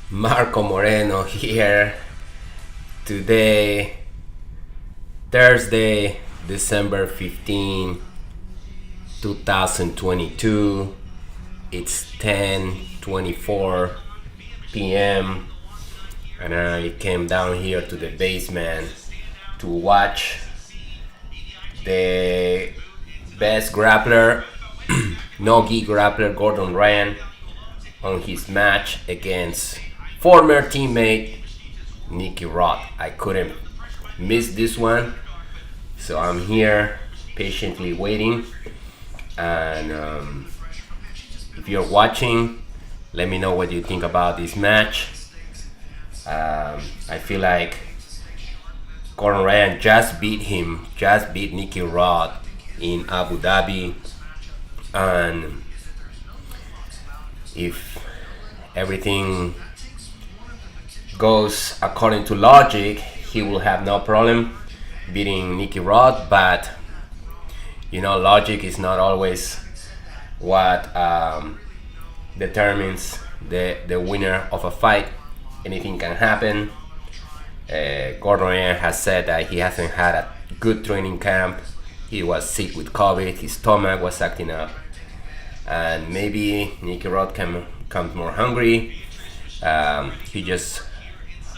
Marco Moreno here. Today, Thursday, December 15, 2022. It's 10:24 p.m. and I came down here to the basement to watch the best grappler, No-Gi Grappler Gordon Ryan, on his match against former teammate Nicky Rod. I couldn't miss this one, so I'm here patiently waiting. And if you're watching, let me know what you think about this match. I feel like Gordon Ryan just beat Nicky Rod in Abu Dhabi, and if everything goes according to logic, he will have no problem beating Nicky Rod. But logic is not always what determines the winner of a fight. Anything can happen. Gordon Ryan has said that he hasn't had a good training camp. He was sick with COVID. His stomach was acting up. And maybe Nicky Rod comes more hungry. He just,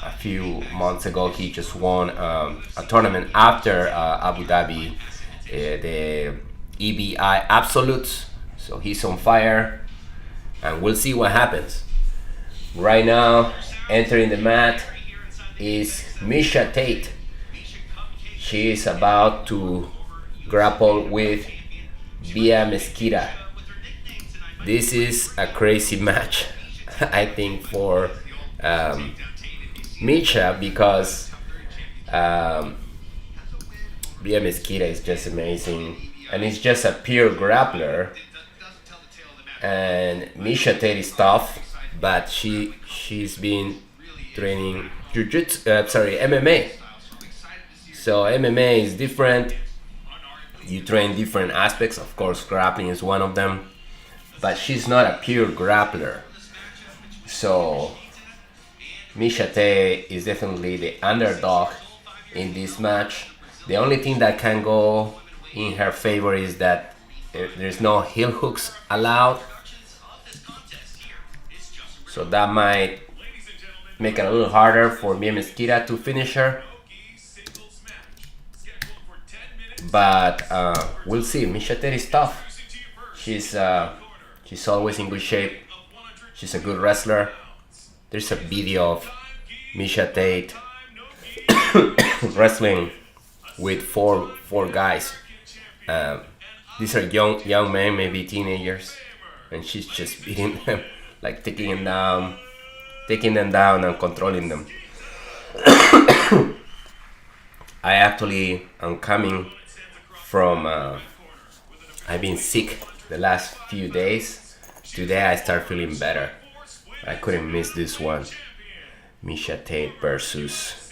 a few months ago, he just won a tournament after Abu Dhabi, the EBI Absolutes. So he's on fire, and we'll see what happens. Right now, entering the mat is Miesha Tate. She is about to grapple with Bia Mesquita. This is a crazy match, I think, for Miesha, because Bia Mesquita is just amazing, and it's just a pure grappler. And Miesha Tate is tough, but she's been training Jiu-Jitsu, MMA. So MMA is different. You train different aspects. Of course, grappling is one of them. But she's not a pure grappler. So Miesha Tate is definitely the underdog in this match. The only thing that can go in her favor is that there's no heel hooks allowed. So that might make it a little harder for Bia Mesquita to finish her. But we'll see. Miesha Tate is tough. She's always in good shape. She's a good wrestler. There's a video of Miesha Tate wrestling with four guys. These are young men, maybe teenagers, and she's just beating them, like taking them down and controlling them. I actually am coming from. I've been sick the last few days. Today I start feeling better. I couldn't miss this one. Miesha Tate versus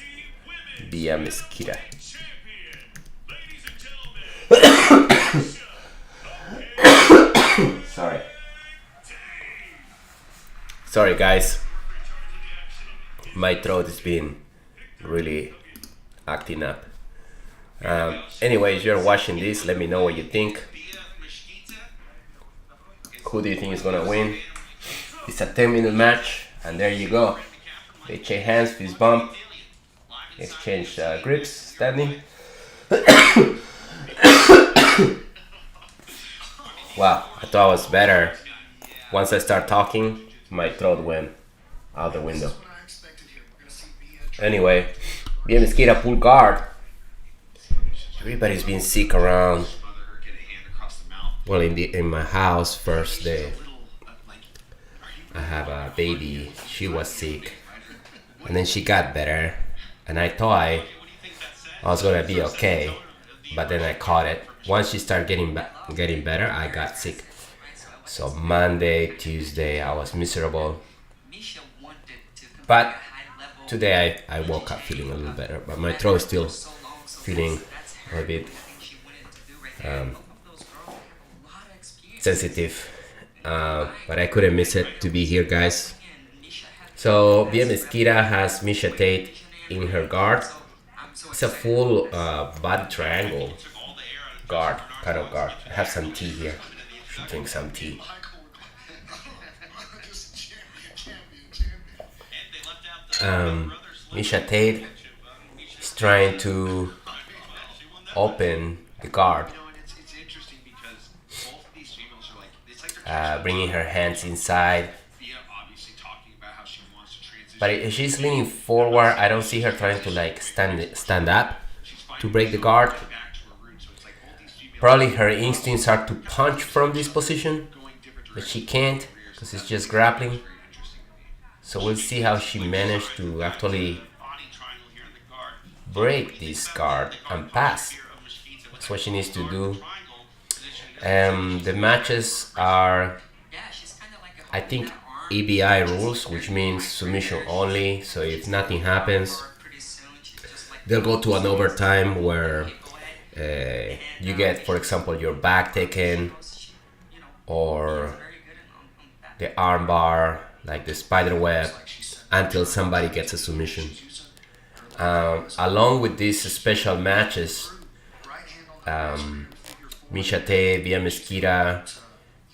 Bia Mesquita. Sorry guys. My throat has been really acting up. Anyways, you're watching this. Let me know what you think. Who do you think is gonna win? It's a 10-minute match, and there you go. They shake hands, fist bump, exchange grips, standing. Wow, I thought I was better. Once I start talking, my throat went out the window. Anyway, Bia Mesquita pull guard. Everybody's been sick around. Well, in my house, first day, I have a baby. She was sick, and then she got better, and I thought I was gonna be okay, but then I caught it. Once she started getting better, I got sick. So Monday, Tuesday, I was miserable. But today I woke up feeling a little better, but my throat is still feeling a bit sensitive but I couldn't miss it to be here, guys. So Bia Mesquita has Misha Tate in her guard. It's a full body triangle guard, kind of guard. I have some tea here. Should drink some tea. Misha Tate is trying to open the guard, bringing her hands inside. But if she's leaning forward, I don't see her trying to like stand up to break the guard. Probably her instincts are to punch from this position, but she can't because it's just grappling. So we'll see how she managed to actually break this guard and pass. That's what she needs to do. The matches are, I think, EBI rules, which means submission only. So if nothing happens, they'll go to an overtime where you get, for example, your back taken or the arm bar, like the spider web, until somebody gets a submission. Along with these special matches, Misha Tate, Bia Mesquita,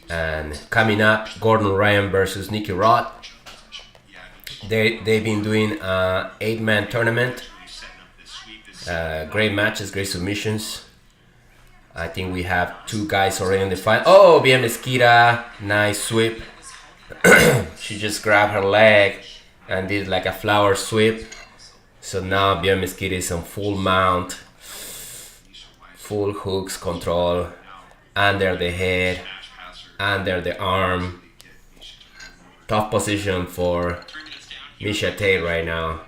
and coming up, Gordon Ryan versus Nicky Rod. They've been doing an 8-man tournament. Great matches, great submissions. I think we have 2 guys already in the fight. Oh, Bia Mesquita, nice sweep. She just grabbed her leg and did like a flower sweep. So now Bia Mesquita is on full mount, full hooks control, under the head, under the arm. Tough position for Misha Tate right now.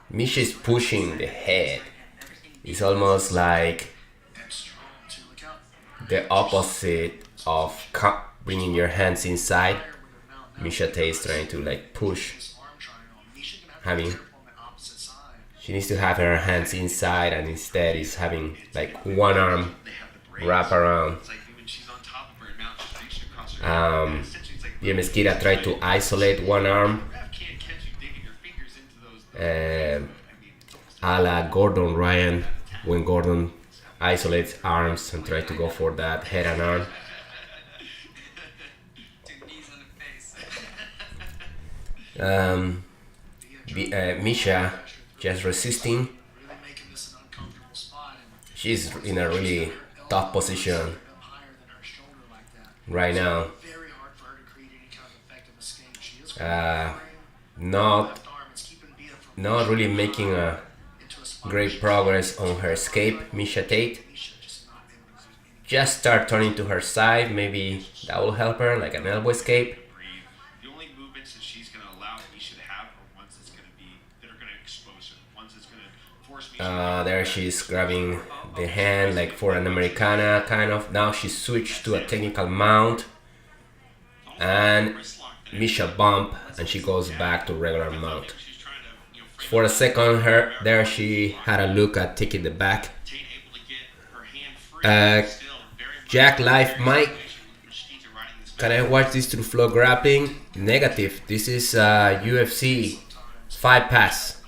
Misha is pushing the head. It's almost like the opposite of bringing your hands inside. Misha Tate is trying to like push. She needs to have her hands inside, and instead is having like one arm wrap around. Bia Mesquita tried to isolate one arm, a la Gordon Ryan, when Gordon isolates arms and tries to go for that head and arm. Misha just resisting. She's in a really tough position right now. Not really making a great progress on her escape. Misha Tate just start turning to her side. Maybe that will help her, like an elbow escape. The only movements that she's going to allow Misha to have are ones that's going to be that are going to expose her. Ones that's going to force Misha. There she's grabbing the hand like for an Americana kind of. Now she switched to a technical mount, and Misha bump, and she goes back to regular mount. For a second, she had a look at taking the back. Jack Life Mike, can I watch this through Flow Grappling? Negative. This is UFC Fight Pass,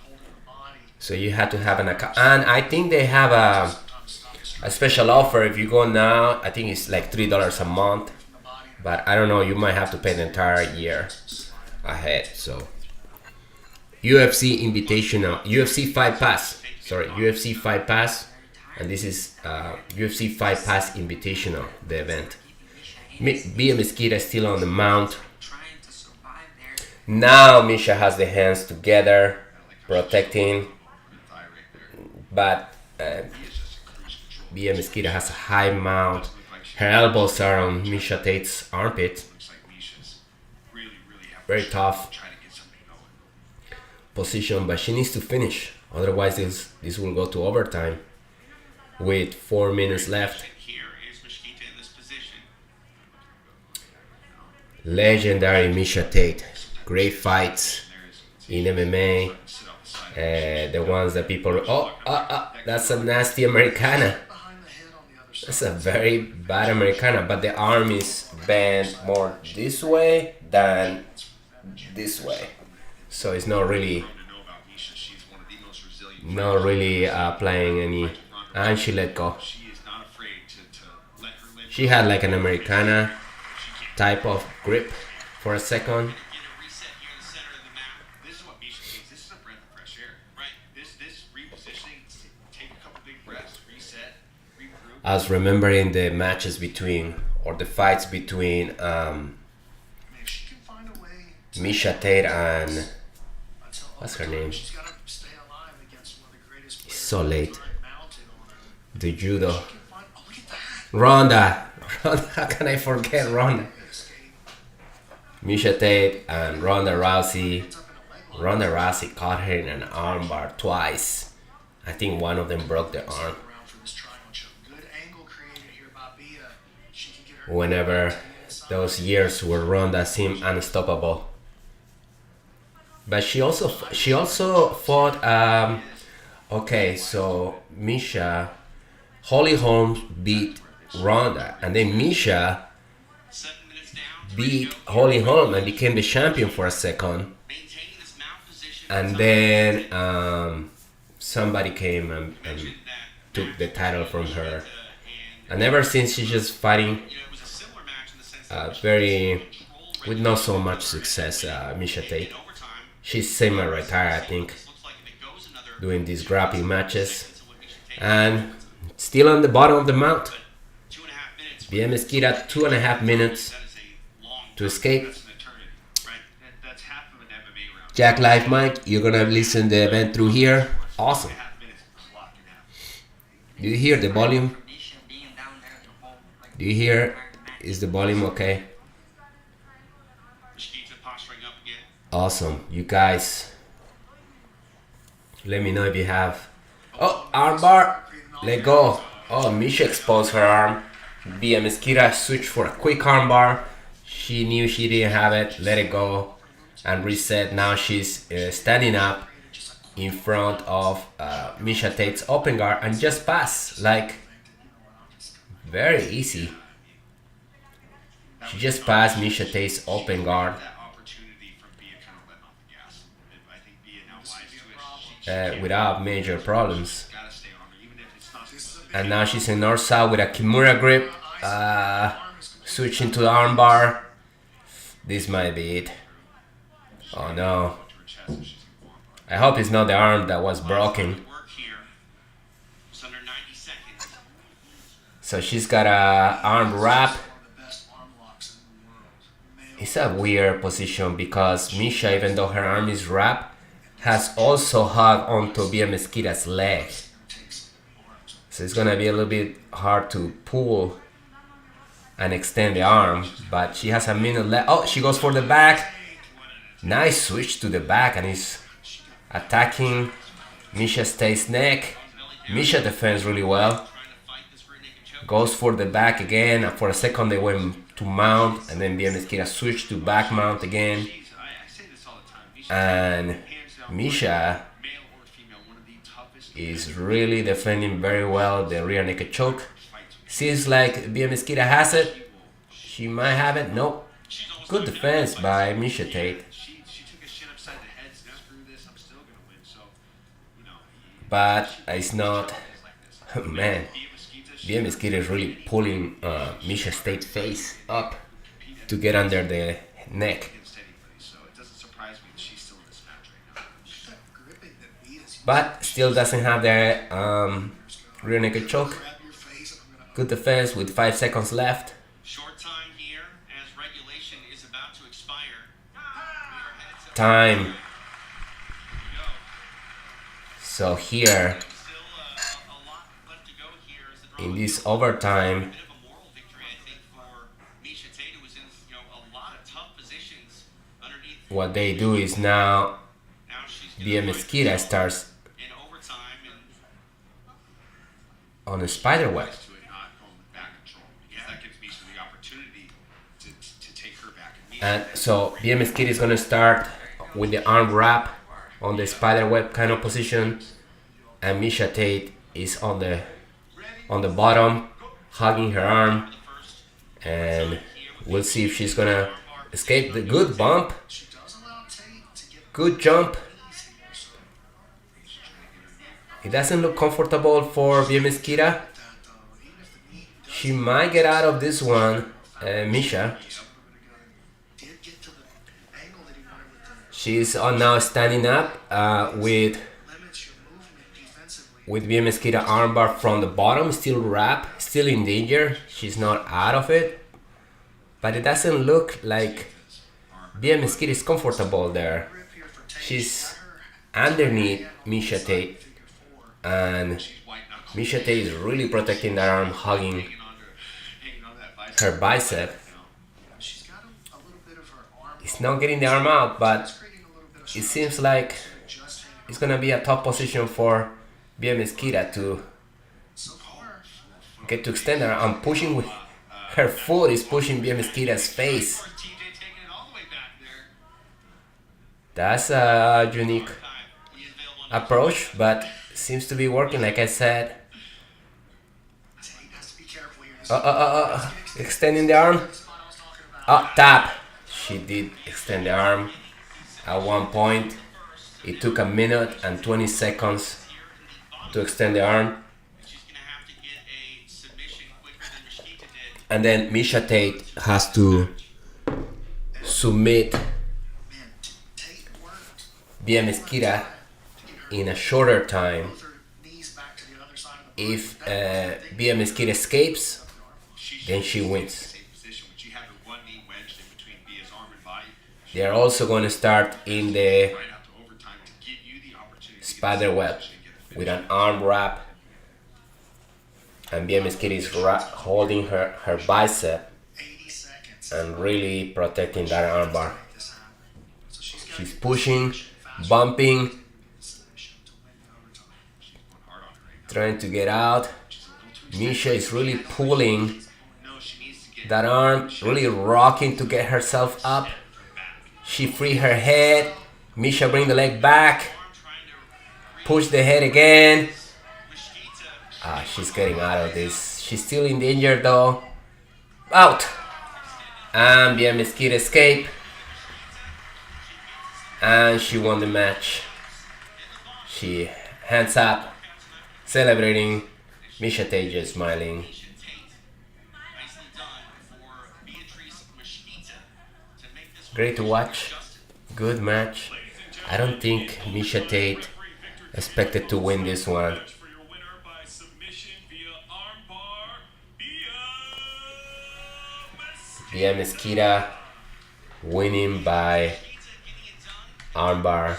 so you have to have an account. And I think they have a special offer. If you go now, I think it's like $3 a month, but I don't know, you might have to pay the entire year ahead. So UFC Invitational, UFC Fight Pass, UFC Fight Pass, and this is UFC Fight Pass Invitational, the event. Bia Mesquita is still on the mount. Now Misha has the hands together, protecting, but Bia Mesquita has a high mount. Her elbows are on Misha Tate's armpit. Very tough position, but she needs to finish. Otherwise, this will go to overtime with 4 minutes left. Legendary Misha Tate. Great fights in MMA. The ones that people... that's a nasty Americana. That's a very bad Americana, but the arm is bent more this way than this way, so it's not really applying any. And she let go. She had like an Americana type of grip for a second. I was remembering the matches between, or the fights between Misha Tate and, what's her name? It's so late. The judo. Ronda. How can I forget Ronda? Misha Tate and Ronda Rousey. Ronda Rousey caught her in an armbar twice. I think one of them broke the arm. Whenever those years where Ronda seemed unstoppable. But she also fought. Okay, so Misha, Holly Holmes beat Ronda, and then Misha beat Holly Holm and became the champion for a second. And then somebody came and took the title from her. And ever since, she's just fighting with not so much success. Misha Tate. She's semi-retired, I think, doing these grappling matches. And still on the bottom of the mount. BM Mesquita, 2.5 minutes to escape. Jack Live Mike, you're gonna listen the event through here. Awesome. Do you hear the volume? Do you hear? Is the volume okay? Awesome. You guys, let me know if you have. Oh, armbar. Let go. Oh, Misha exposed her arm. BM Mesquita switched for a quick armbar. She knew she didn't have it. Let it go and reset. Now she's standing up in front of Misha Tate's open guard and just pass. Like, very easy. She just passed Misha Tate's open guard without major problems. And now she's in north-south with a Kimura grip. Switching to the armbar. This might be it. Oh no. I hope it's not the arm that was broken. So she's got a arm wrap. It's a weird position because Misha, even though her arm is wrapped, has also hugged onto BM Mesquita's leg. So it's gonna be a little bit hard to pull and extend the arm, but she has a minute left. Oh, she goes for the back. Nice switch to the back and is attacking Misha Tate's neck. Misha defends really well. Goes for the back again. And for a second they went to mount, and then BM Mesquita switched to back mount again. And Misha is really defending very well the rear naked choke. Seems like BM Mesquita has it. She might have it. Nope. Good defense by Misha Tate. But it's not. Man, BM Mesquita is really pulling Misha Tate's face up to get under the neck. But still doesn't have the rear naked choke. Good defense with 5 seconds left. Short time here as regulation is about to expire. Time. So here, in this overtime, what they do is now BM Mesquita starts on a spider web. And so BM Mesquita is going to start with the arm wrap on the spider web kind of position, and Misha Tate is on the bottom hugging her arm, and we'll see if she's gonna escape the good bump. Good jump. It doesn't look comfortable for Bia Mesquita. She might get out of this one, Misha. She's now standing up with Bia Mesquita armbar from the bottom, still wrapped, still in danger. She's not out of it, but it doesn't look like Bia Mesquita is comfortable there. She's underneath Misha Tate, and Misha Tate is really protecting that arm, hugging her bicep. It's not getting the arm out, but it seems like it's gonna be a tough position for Bia Mesquita to get to extend her arm. Pushing with her foot is pushing Bia Mesquita's face. That's a unique approach, but seems to be working. Like I said, extending the arm. Tap. She did extend the arm. At one point, it took 1 minute and 20 seconds to extend the arm. And then Misha Tate has to submit Bia Mesquita in a shorter time. If Bia Mesquita escapes, then she wins. They are also going to start in the spider web with an arm wrap, and Bia Mesquita is holding her bicep and really protecting that armbar. She's pushing, bumping, trying to get out. Misha is really pulling that arm, really rocking to get herself up. She free her head. Misha bring the leg back. Push the head again. She's getting out of this. She's still in danger though. Out. And Bia Mesquita escape. And she won the match. She hands up, celebrating. Misha Tate just smiling. Great to watch. Good match. I don't think Misha Tate expected to win this one. Bia Mesquita winning by armbar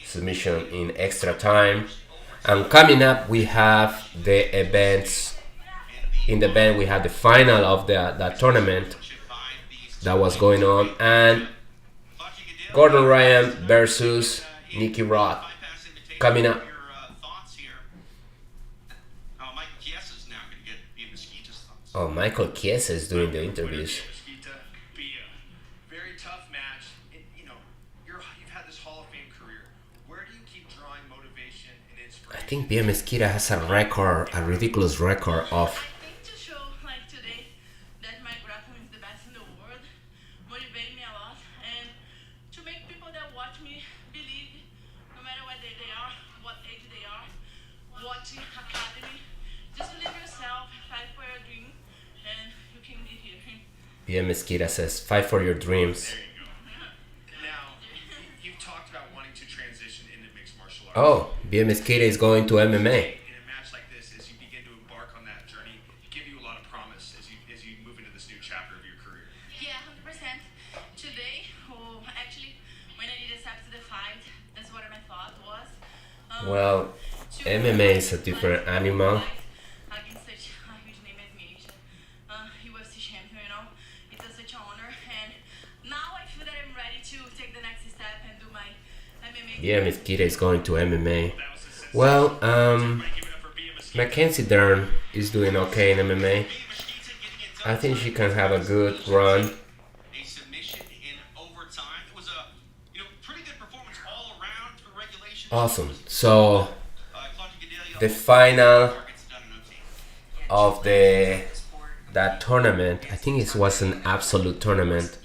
submission in extra time. And coming up, we have the events. In the event, we have the final of the tournament that was going on, and Gordon Ryan versus Nicky Rod coming up. Oh, Michael Chiesa is doing the interviews. Very tough match. You've had this Hall of Fame career. Where do you keep drawing motivation and inspiration? I think Bia Mesquita has a record, a ridiculous record of Bia Mesquita says, fight for your dreams. Now, you've talked about wanting to transition into mixed martial arts. Oh, Bia Mesquita is going to MMA. In a match like this, as you begin to embark on that journey, give you a lot of promise as you move into this new chapter of your career. Yeah, 100%. Today, actually, when I did accept the fight, that's what my thought was. Well, MMA is a different animal. Against such a huge name as Misha, UFC champion, it was such an honor, and now I feel that I'm ready to take the next step and do my MMA. Yeah, Mesquita is going to MMA. Well, Mackenzie Dern is doing okay in MMA. I think she can have a good run. A submission in overtime. It was a pretty good performance all around for regulation. Awesome. So the final of that tournament. I think it was an absolute tournament.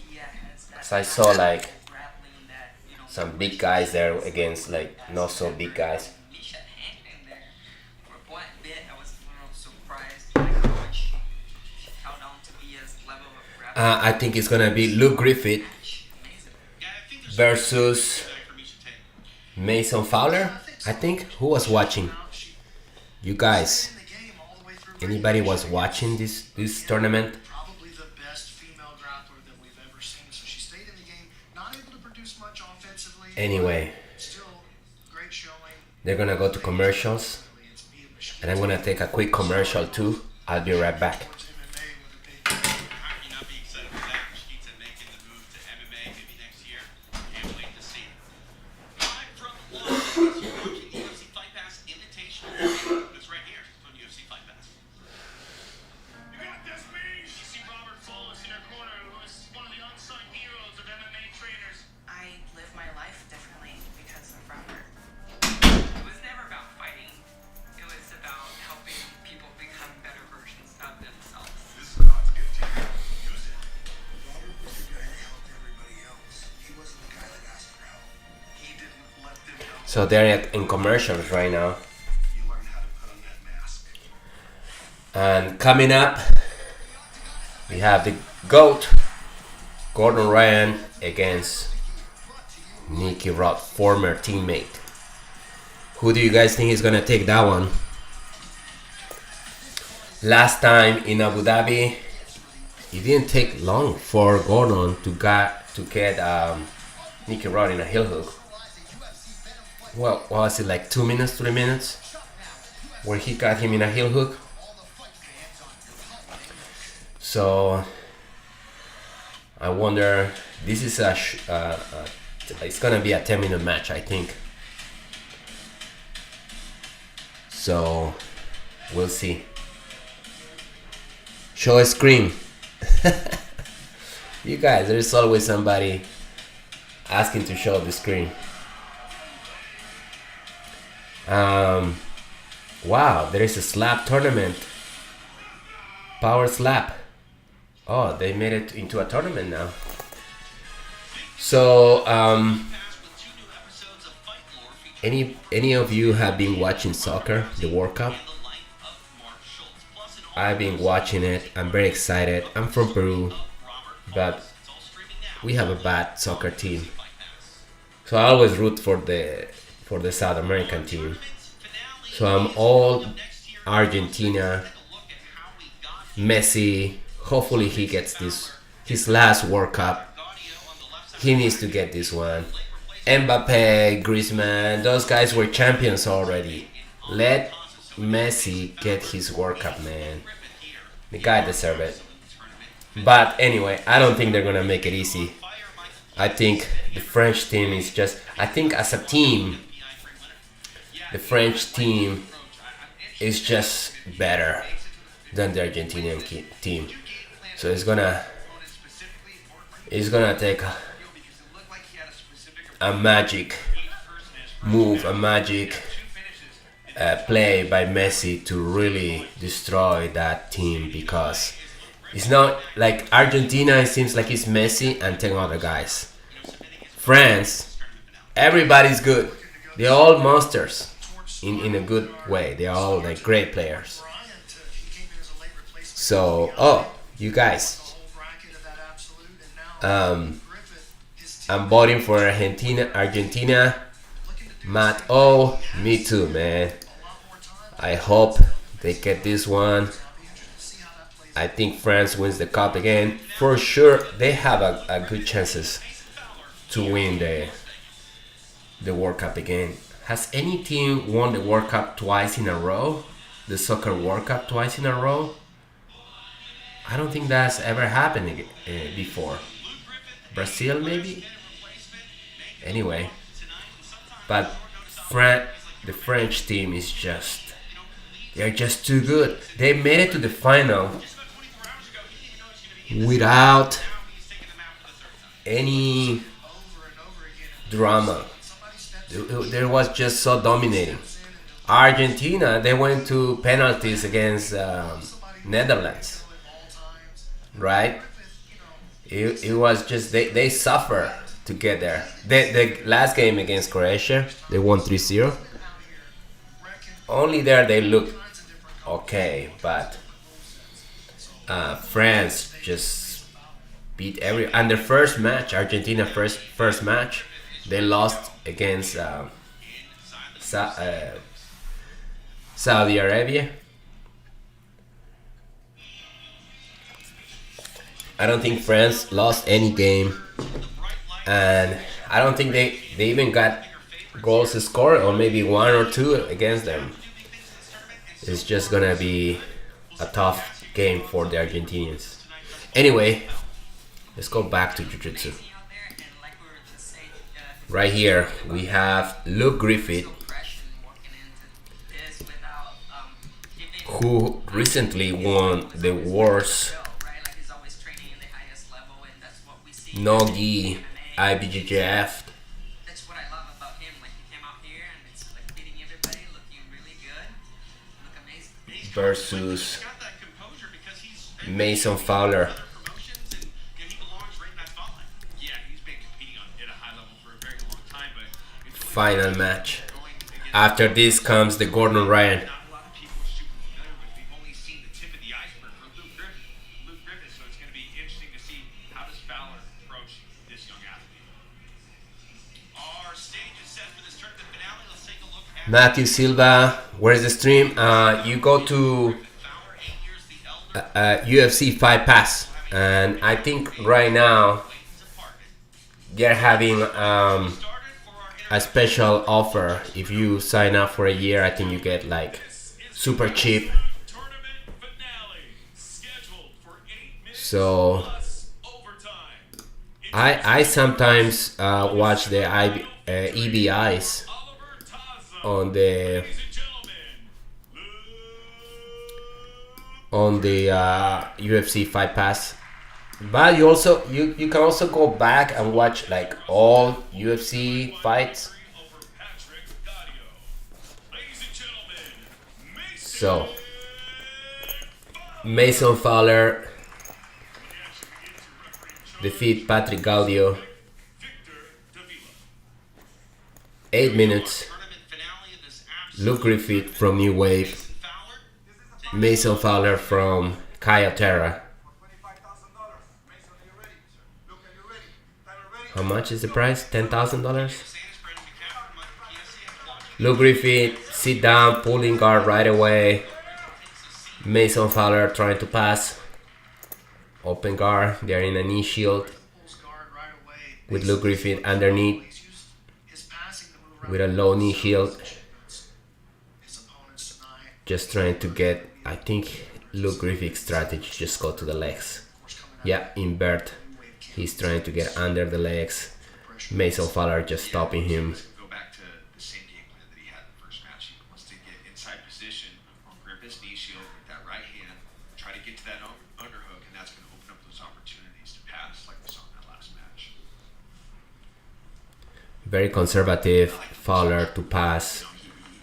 So I saw like some big guys there against like not so big guys. I think it's gonna be Luke Griffith versus Mason Fowler. I think. Who was watching? You guys. Anybody was watching this tournament? Probably the best female grappler that we've ever seen. So she stayed in the game, not able to produce much offensively. Anyway, Still great showing. they're gonna go to commercials, and I'm gonna take a quick commercial too. I'll be right back. How can you not be excited for that? Shkita making the move to MMA maybe next year. Can't wait to see it. Live from Las Vegas, you're watching the UFC Fight Pass Invitational. It's right here on UFC Fight Pass. You got this, me? You see Robert Follis in our corner, who is one of the unsung heroes of MMA trainers. I live my life differently because of Robert. It was never about fighting. It was about helping people become better versions of themselves. This is God's gift to you. Use it. Robert was the guy that helped everybody else. He wasn't the guy that asked for help. He didn't let them know. So they're in commercials right now. You learn how to put on that mask. And coming up, we have the GOAT, Gordon Ryan, against Nicky Rod, former teammate. Who do you guys think is gonna take that one? Last time in Abu Dhabi, it didn't take long for Gordon to get Nicky Rod in a heel hook. Well, what was it, like 2 minutes, 3 minutes, where he got him in a heel hook? So I wonder. This is it's gonna be a 10-minute match, I think. So we'll see. Show a screen. You guys, there's always somebody asking to show the screen. Wow, there is a slap tournament. Power slap. Oh, they made it into a tournament now. So, any of you have been watching soccer, the World Cup? I've been watching it. I'm very excited. I'm from Peru, but we have a bad soccer team. So I always root for the South American team. So I'm all Argentina. Messi. Hopefully he gets his last World Cup. He needs to get this one. Mbappe, Griezmann, those guys were champions already. Let Messi get his World Cup, man. The guy deserves it. But anyway, I don't think they're gonna make it easy. I think the French team is just. I think as a team, the French team is just better than the Argentinian team. So it's gonna take a magic move, a magic play by Messi to really destroy that team, because it's not like Argentina. It seems like it's Messi and 10 other guys. France, everybody's good. They're all monsters in a good way. They're all like great players. So, you guys, I'm voting for Argentina. Matt, me too, man. I hope they get this one. I think France wins the cup again. For sure, they have a good chances to win the World Cup again. Has any team won the World Cup twice in a row? The soccer World Cup twice in a row? I don't think that's ever happened before. Brazil, maybe? Anyway. But the French team is just... They're just too good. They made it to the final without any drama. There was just so dominating. Argentina, they went to penalties against Netherlands, right? It was just they suffer to get there. The last game against Croatia, they won 3-0. Only there they look okay, but France just beat and their first match, Argentina first match, they lost against Saudi Arabia. I don't think France lost any game, and I don't think they even got goals to score, or maybe 1 or 2 against them. It's just gonna be a tough game for the Argentinians. Anyway, let's go back to Jiu-Jitsu. Right here we have Luke Griffith, who recently won the world's No-Gi IBJJF That's what I love about him. Like, he came out here and it's like beating everybody, looking really good, look amazing. versus Mason Fowler. Final match. After this comes the Gordon Ryan. Matthew Silva, where's the stream? You go to UFC Fight Pass, and I think right now they're having a special offer. If you sign up for a year, I think you get like super cheap. So I sometimes watch the EBIs on the UFC Fight Pass, but you can also go back and watch like all UFC fights. So Mason Fowler defeat Patrick Gaudio. 8 minutes. Luke Griffith from New Wave, Mason Fowler from Kaya Terra. How much is the price? $10,000? Luke Griffith, sit down, pulling guard right away. Mason Fowler trying to pass. Open guard, they're in a knee shield. With Luke Griffith underneath. With a low knee shield. Just trying to get, I think Luke Griffith's strategy, just go to the legs. Yeah, invert. He's trying to get under the legs. Mason Fowler just stopping him. Go back to the same game plan that he had in the first match. He wants to get inside position, grip his knee shield with that right hand, try to get to that underhook, and that's going to open up those opportunities to pass like we saw in that last match. Very conservative Fowler to pass.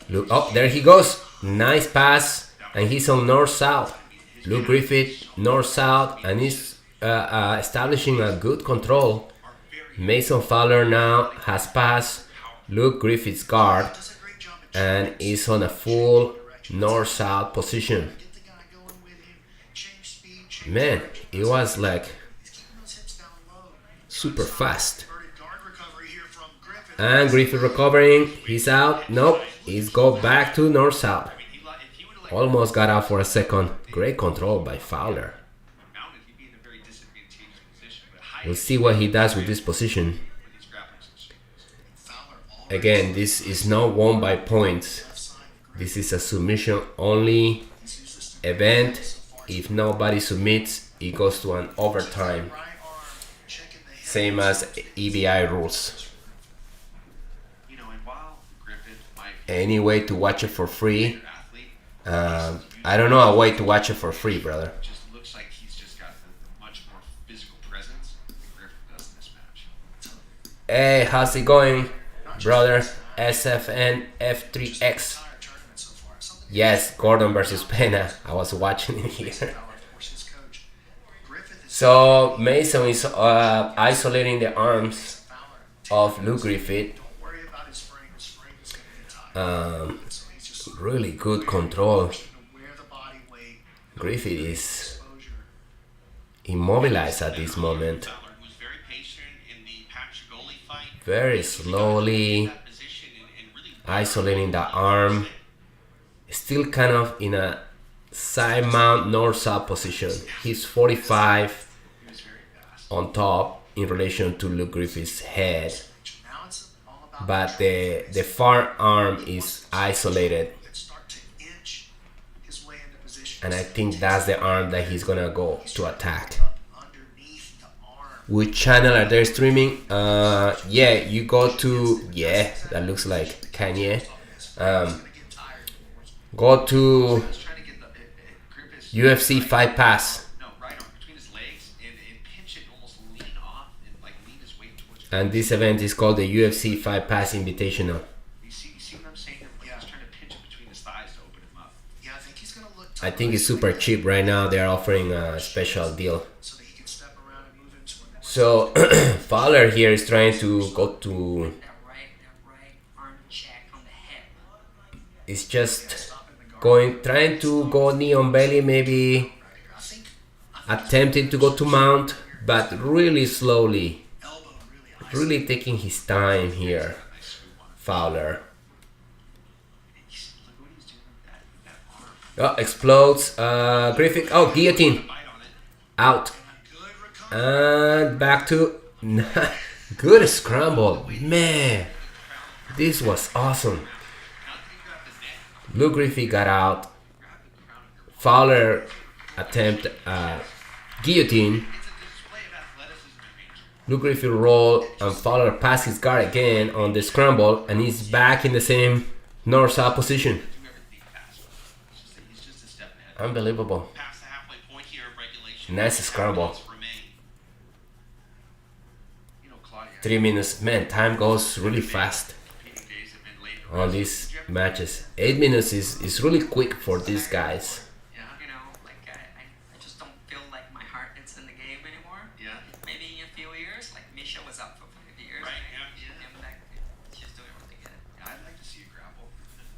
Look, oh, there he goes. Nice pass, and he's on north-south. Luke Griffith north-south, and he's establishing a good control. Mason Fowler now has passed Luke Griffith's guard and is on a full north-south position. Man, it was like super fast. And Griffith recovering, he's out. Nope, he's go back to north-south. Almost got out for a second. Great control by Fowler. We'll see what he does with this position. Again, this is not won by points. This is a submission only event. If nobody submits, it goes to an overtime. Same as EBI rules. Any way to watch it for free? I don't know a way to watch it for free, brother. Just looks like he's just got the much more physical presence than Griffith does in this match. Hey, how's it going, brother? SFN F3X. Yes, Gordon versus Pena. I was watching it here. Fowler, of course, his coach. Griffith is So Mason is isolating the arms Fowler. of Luke Griffith. Don't worry about his frame. His frame is going to be tight. So he's just Really good control. to wear the body weight, Griffith is exposure. immobilized at this moment. Fowler, who was very patient in the Patrick fight. Very slowly That position and really isolating the arm. Still kind of in a side mount north-south position. He's 45 He was very fast. on top in relation to Luke Griffith's head. Now it's all about But the far arm is isolated. start to inch his way into position. And I think that's the arm that he's gonna go to attack. Underneath the arm. Which channel are they streaming? Yeah, you go to, yeah, that looks like Kanye. Go to trying to get the grip his UFC Fight Pass. no right arm between his legs and pinch it, almost lean off and like lean his weight towards. And this event is called the UFC Fight Pass Invitational. You see what I'm saying? Like he's trying to pinch it between his thighs to open him up. Yeah, I think he's going to look I think it's super cheap right now. They're offering a special deal. so that he can step around and move into it. So Fowler here is trying to go to. That right arm check on the hip. It's just trying to go knee on belly, maybe I think attempting to go to mount, but really slowly, elbow really high. really taking his time here. Fowler. Look what he's doing with that arm. Oh, explodes. Griffith. Oh, guillotine. Bite on it. Out. Good recovery. And back to. Good scramble. Man, this was awesome. Now that he grabbed the neck, Luke Griffith got out. grab the crown of your Fowler attempt guillotine. It's a display of athleticism and nature. Luke Griffith roll and Fowler pass his guard again on the scramble, and he's back in the same north-south position. Do everything fast. He's just a step ahead. Unbelievable. Past the halfway point here of regulation. Nice scramble. Minutes remain. You know, Claudia, 3 minutes. Man, time goes really fast competing days have been late. on these matches. 8 minutes is really quick for these guys. Yeah, you know, like I just don't feel like my heart is in the game anymore. Yeah. Maybe in a few years, like Misha was up for 5 years. Right, yeah. And like, she's doing really good. Yeah, I'd like to see you grapple.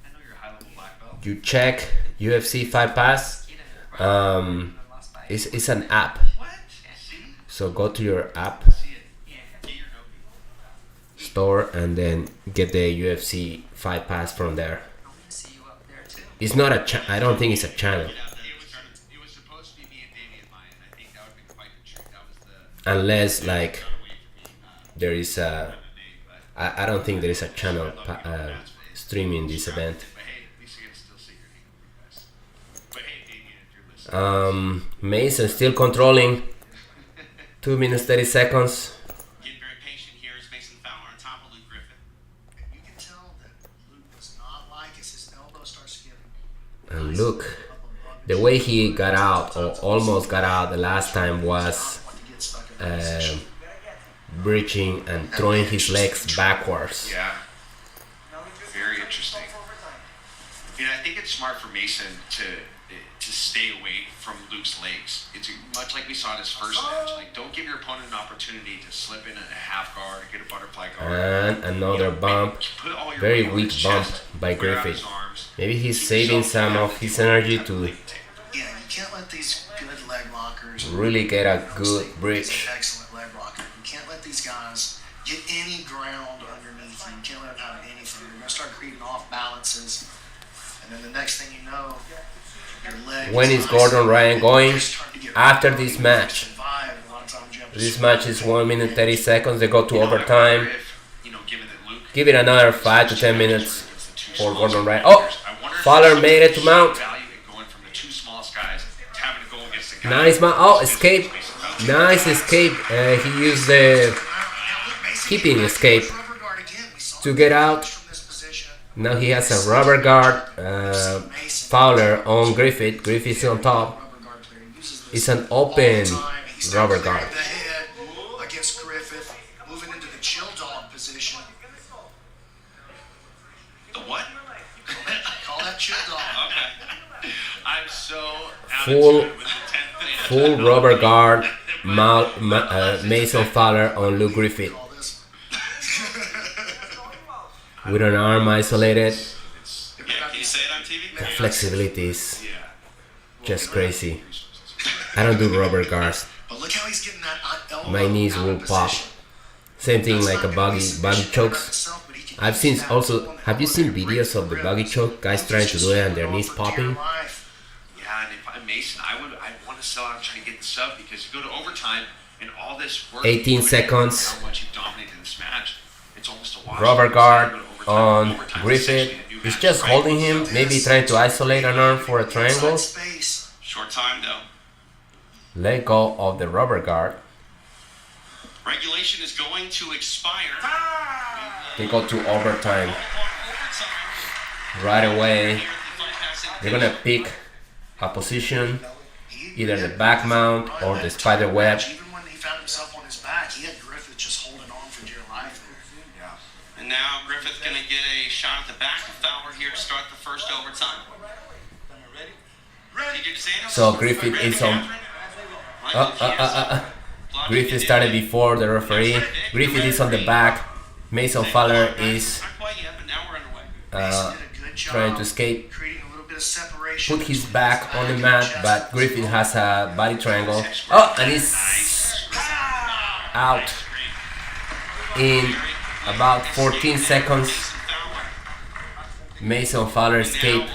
I know you're a high-level black belt. You check UFC Fight Pass. It's an app. What? See? So go to your app See it. Yeah. Get your no-gi. store and then get the UFC Fight Pass from there. I want to see you up there too. It's not a I don't think it's a channel. It was supposed to be me and Damian Maya, and I think that would have been quite the trick. That was the Unless like way for me. there is a Name, but I don't think there is a channel streaming this event. But hey, at least you get to still see your name, guys. But hey, Damian, if you're listening, Mason still controlling. 2 minutes 30 seconds. getting very patient here is Mason Fowler on top of Luke Griffith. You can tell that Luke does not like as his elbow starts giving. And look, the way he got out or almost got out the last time was Want to get stuck in position. breaching and throwing his legs backwards. Yeah. Very interesting. You know, I think it's smart for Mason to stay away from Luke's legs. It's much like we saw in his first match. Like, don't give your opponent an opportunity to slip in a half guard, get a butterfly guard. And another bump. Put all your Very weight on weak his bump chest, by wear out Griffith. his arms. Maybe he's Keep saving yourself some out of his energy to Yeah, you can't let these good leg lockers really get a good bridge. excellent leg locker. You can't let these guys get any ground underneath you. You can't let them have anything. You're going to start creating off balances. And then the next thing you know, your leg When is Gordon Ryan going after this match? This match is 1 minute 30 seconds. They go to overtime. You know, given that Luke Give it another 5 to 10 minutes against the two for smallest Gordon Ryan. fighters, Oh, I wonder if Fowler there's made it to mount. value in going from the two smallest guys to having to go against the guy. Nice mount. Oh, escape. Nice escape. He used the keeping escape to get out. Now he has a rubber guard. Fowler on Griffith. Griffith's on top. It's an open rubber guard. The head against Griffith, moving into the chill dog position. The what? Call that chill dog. Okay. full rubber guard, Mason Fowler on Luke Griffith. With an arm isolated. Yeah, can you say it on TV? The flexibility is just crazy. I don't do rubber guards. But look how he's getting that elbow My knees out will of pop. position. Same thing That's like a not gonna be buggy submission chokes. himself, but he can I've use seen that also. on the Have you seen elbow and videos of the rip. buggy choke? Guys trying to do it and their knees popping. Yeah, and if I'm Mason, I want to sell out and try to get the sub because you go to overtime and all this work. 18 seconds. How much you've dominated this match. It's almost a wash. Rubber guard You go to overtime. on Overtime is Griffith. essentially a new He's match, just right? holding him, maybe trying to isolate an arm for a triangle. Inside space. Short time though. Let go of the rubber guard. Regulation is going to expire. They go to overtime right away. They're gonna pick a position, either the back mount or the spider web. Even when he found himself on his back, he had Griffith just holding on for dear life. And now Griffith's going to get a shot at the back of Fowler here to start the first overtime. So Griffith is on. Griffith started before the referee. Griffith is on the back. Mason Fowler is Not quite yet, but now we're underway. Mason did a good job trying to escape. creating a little bit of separation. Put his back on the mat, but Griffith has a body triangle. Oh, and he's out in about 14 seconds. Mason Fowler escaped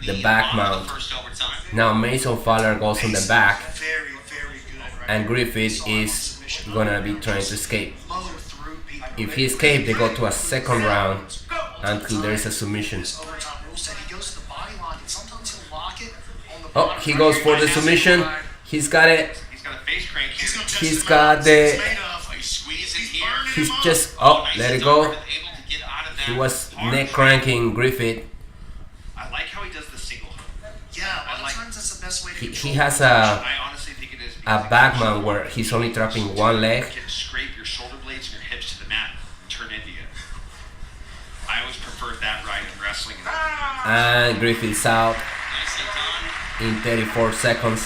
the back mount. Now Mason Fowler goes on the back, Very, very good. and Griffith is gonna be trying to escape. If he escapes, they go to a second round until there is a submission. Oh, he goes for the submission. He's got it. He's got a face crank. He's got the. He's just. Oh, let it go. He was neck cranking Griffith. I like how he does the single hook. Yeah, a lot of times that's the best way to He has a I honestly think it is. back mount where he's only trapping one leg. You can scrape your shoulder blades and your hips to the mat and turn into you. I always preferred that ride in wrestling. And Griffith's out Nicely done. in 34 seconds.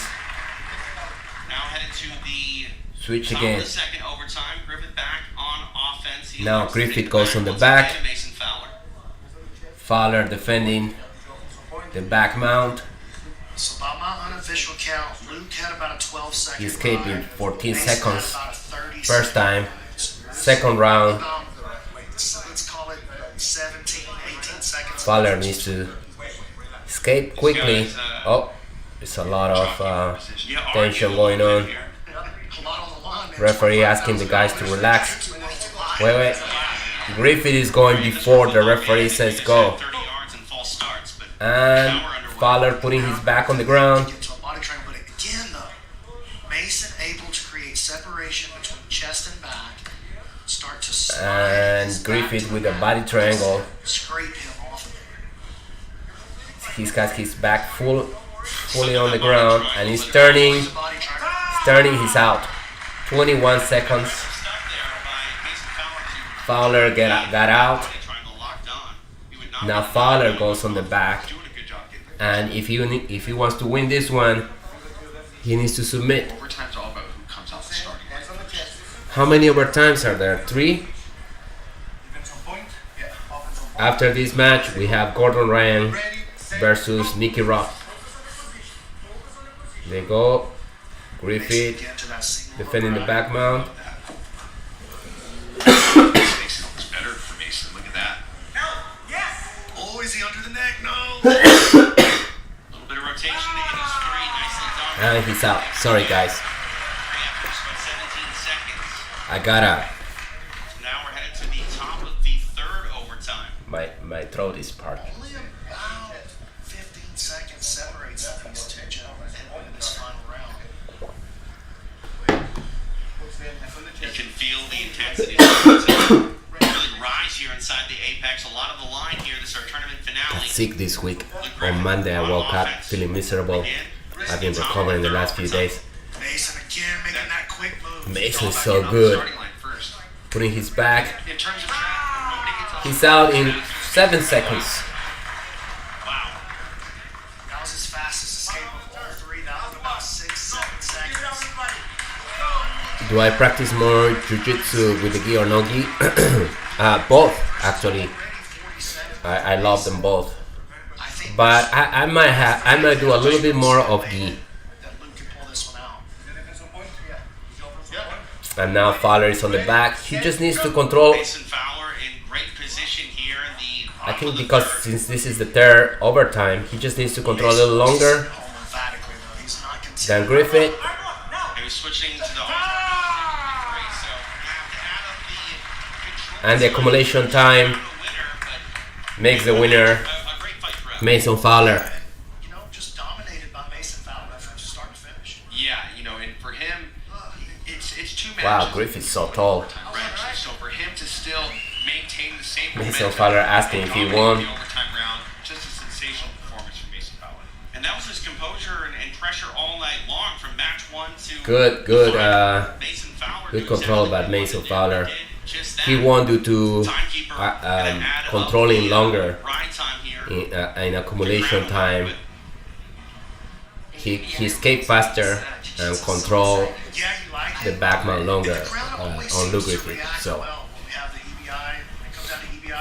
Now headed to the Switch top again. of the second overtime. Griffith back on offense. He Now looks to Griffith take goes on the once back. again to Mason Fowler. Fowler defending the back mount. So by my unofficial count, Luke had about a 12-second He escaped in ride. 14 Mason had seconds. about a 30 First time. second. Second round. Let's call it 17, 18 seconds. Fowler needs to escape quickly. Oh, there's a lot of tension going on. A lot on the line, man. Referee asking the guys to relax. Wait. Griffith is going before the referee says go. 30 yards and false starts, but And now we're underway. Fowler putting his back on the ground. Get to a body triangle, but again though, Mason able to create separation between chest and back, start to slide his And back Griffith to with the a mat, body triangle. scrape him off of there. He's got his back fully on the ground and he's turning. The body triangle. He's out. 21 seconds. Stuck there by Mason Fowler to Fowler got out. triangle locked on. He would not Now Fowler goes on the back. doing a good job getting And if he wants to win this one, he needs to submit. Overtime's all about who comes off the starting line first. How many overtimes are there? 3? After this match, we have Gordon Ryan versus Nicky Rodriguez. They go. Griffith Get to that single defending the back mount. This makes it looks better for Mason. Look at that. Oh, is he under the neck? No. a little bit of rotation to get his three. Nicely done. And he's out. Sorry guys. After just about 17 seconds. I gotta. Now we're headed to the top of the third overtime. My throat is parched. Only about 15 seconds separates these two gentlemen heading into this final round. You can feel the intensity really rise here inside the apex. A lot of the line here. This is our tournament finale. Sick this week. On Monday I woke up feeling miserable. I've been recovering the last few days. Mason again making that quick move. Mason's so good. Starting line first. Putting his back. In terms of track, nobody gets off. He's out in 7 seconds. Wow. That was his Do I practice more Jiu-Jitsu with the gi or no gi? Both, actually. I love them both. But I might do a little bit more of gi. And now Fowler is on the back. He just needs to control. Mason Fowler in great position here in the I think because since this is the third overtime, he just needs to control a little longer than Griffith. He was switching to the And the accumulation time makes the winner Mason Fowler. Just dominated by Mason Fowler from start to finish. Yeah, and for him, it's two matches. Wow, Griffith's so tall. Right. So for him to still maintain the same Mason Fowler asking if he won. The overtime round, just a sensational performance from Mason Fowler. And that was his composure and pressure all night long from match 1 to Mason Fowler. Good control by Mason Fowler. He won due to controlling longer in accumulation time. He escaped faster and control the backman longer on Luke Griffith. So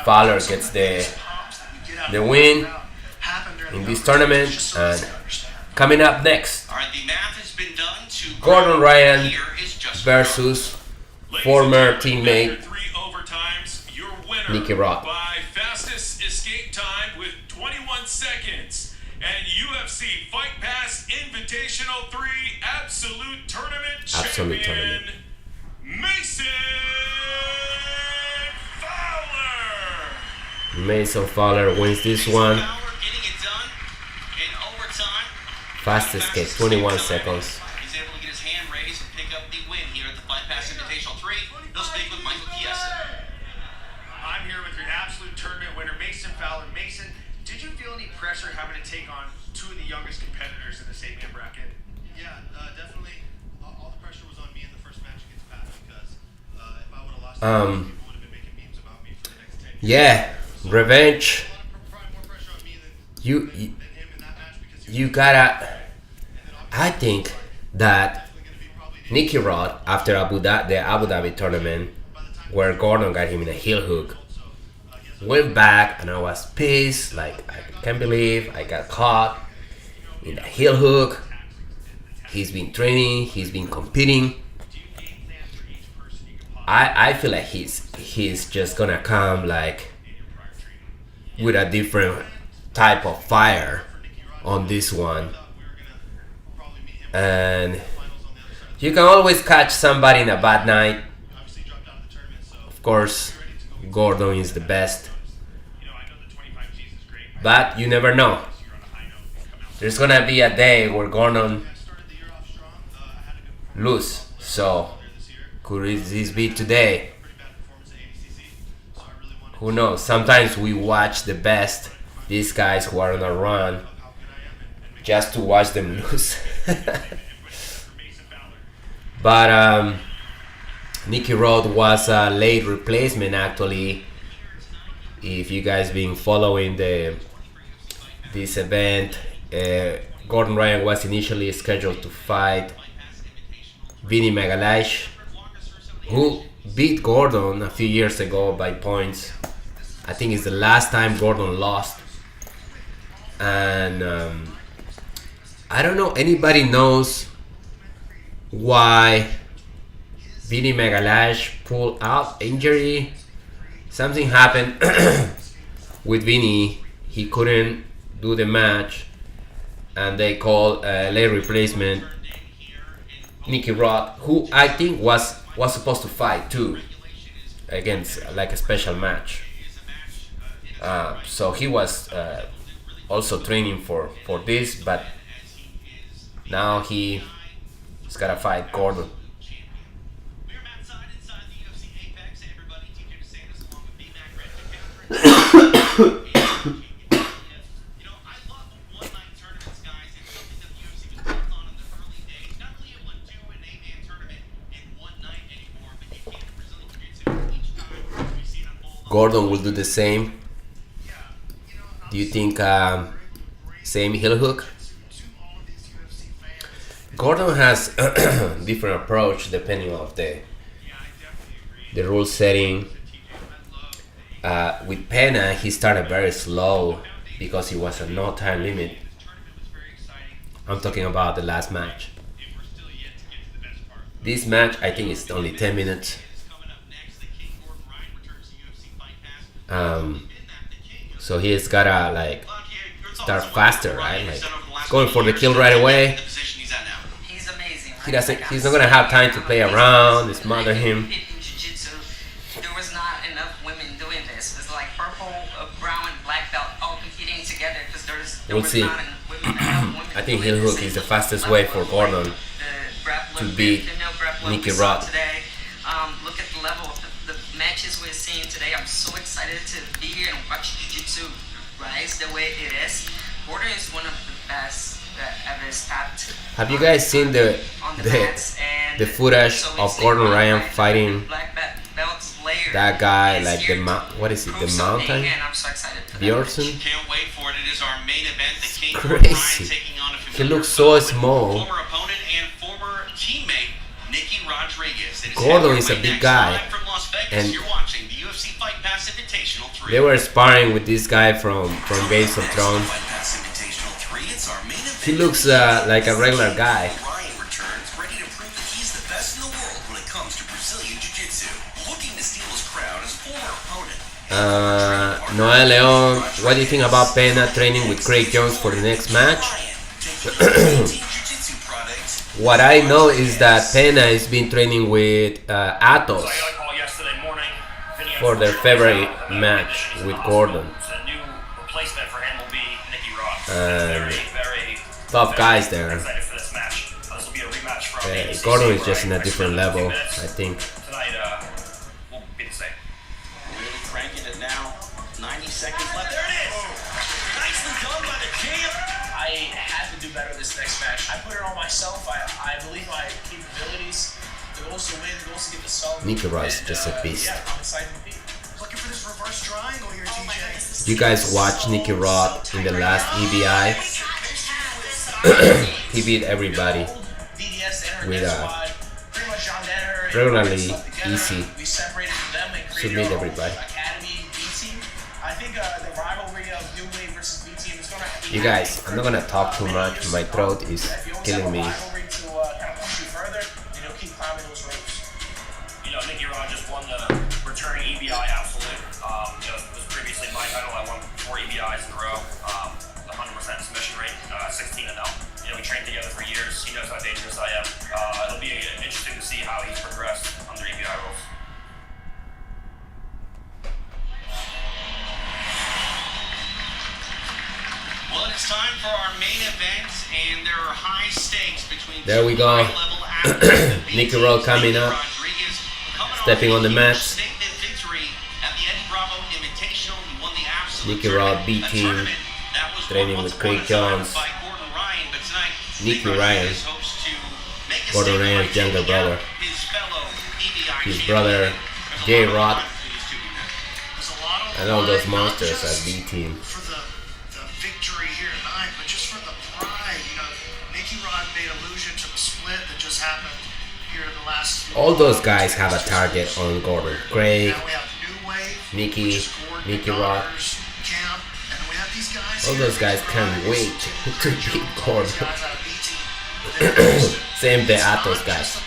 Fowler gets the win in this tournament. And coming up next, Gordon Ryan versus former teammate Nicky Rod. By fastest escape time with 21 seconds and UFC Fight Pass Invitational 3 Absolute Tournament Mason Fowler. Mason Fowler wins this one. Fast escape, 21 seconds. He's able to get his hand raised and pick up the win here at the Fight Pass Invitational 3. He'll speak with Michael Chiesa. I'm here with your absolute tournament winner, Mason Fowler. Mason, did you feel any pressure having to take on two of the youngest competitors in the same weight bracket? Yeah, definitely. All the pressure was on me in the first match against Pat because if I would have lost, people would have been making memes about me for the next 10 years. Yeah, revenge. Probably more pressure on me than You him in that match because you gotta. I think that Nicky Rod, after the Abu Dhabi tournament, where Gordon got him in a heel hook, went back and I was pissed. Like, I can't believe I got caught in a heel hook. He's been training, he's been competing. I feel like he's just gonna come like with a different type of fire on this one. And you can always catch somebody in a bad night. Of course, Gordon is the best. But you never know. There's gonna be a day where Gordon lose. So could this be today? Who knows? Sometimes we watch the best, these guys who are on a run, just to watch them lose. But Nicky Rod was a late replacement actually. If you guys been following this event, Gordon Ryan was initially scheduled to fight Vinny Magalhaes, who beat Gordon a few years ago by points. I think it's the last time Gordon lost. And I don't know, anybody knows why Vinny Magalhaes pulled out injury? Something happened with Vinny. He couldn't do the match and they called a late replacement, Nicky Rod, who I think was supposed to fight too against like a special match. So he was also training for this, but now he's gotta fight Gordon. Gordon will do the same. Do you think same heel hook? Gordon has different approach depending of the rule setting. With Pena, he started very slow because he was a no time limit. I'm talking about the last match. This match, I think, is only 10 minutes. So he's gotta like start faster, right? Like going for the kill right away. He's amazing. He's not gonna have time to play around, smother him. Jiu-Jitsu, there was not enough women doing this. It's like purple, brown, and black belt all competing together because there We'll was see. not enough women. I think heel hook is the fastest way for Gordon to beat Nicky Rod. Today, look at the level of the matches we're seeing today. I'm so excited to be here and watch Jiu-Jitsu rise the way it is. Gordon is one of the best that ever stepped. Have you guys seen the footage of Gordon Ryan fighting that guy, like the what is it, the mountain? I'm so excited for Bjornsson? Can't wait for it. It is our main event. The King Crazy. taking on a He looks so small. former opponent and former teammate Nicky Rodriguez. It is Gordon is a right big next. guy. Live from Las Vegas, And you're watching the UFC Fight Pass Invitational 3. They were sparring with this guy from Game of Thrones. Fight Pass Invitational 3. It's our main event. He looks like a regular guy. Ryan returns, ready to prove that he's the best in the world when it comes to Brazilian Jiu-Jitsu. Looking to steal his crowd as a former opponent. Noel Leon, what do you think about Pena training with Craig Jones for the next match? What I know is that Pena has been training with Atos for their February match with Gordon. And tough guys there. Gordon is just in a different level, I think. Really cranking it now. 90 seconds left. There it is! Nicely done by the champ. I had to do better this next match. I put it on myself. I believe my capabilities. The goal is to win. The goal is to get the sub. Nicky Rod's just a beast. Yeah, I'm excited to compete. Looking for this reverse triangle here, TJ. You guys watch Nicky Rod in the last EBI. He beat everybody with regularly easy. Submit everybody. You guys, I'm not gonna talk too much. My throat is killing me. Nicky Rod just won the returning EBI Absolute. It was previously my title. I won 4 EBIs in a row. 100% submission rate, 16-0. We trained together for years. He knows how dangerous I am. It'll be interesting to see how he's progressed under EBI rules. Well, it's time for our main event, and there are high stakes between There we go. Nicky Rod coming up, stepping on the mat. Nicky Rod B team, training with Craig Jones. Nicky Ryan, Gordon Ryan's younger brother. His brother J Rod, and all those monsters as B team. Victory here tonight, but just for the pride, Nicky Rod made allusion to the split that just happened here in the last. All those guys have a target on Gordon. Craig, Now we have New Wave, Nicky, which is Gordon, Nicky Rod. Camp, and then we have these guys. All here, those guys Nicky can't Rod, wait to beat Gordon. Guys out of B-Team. Same the Atos guys.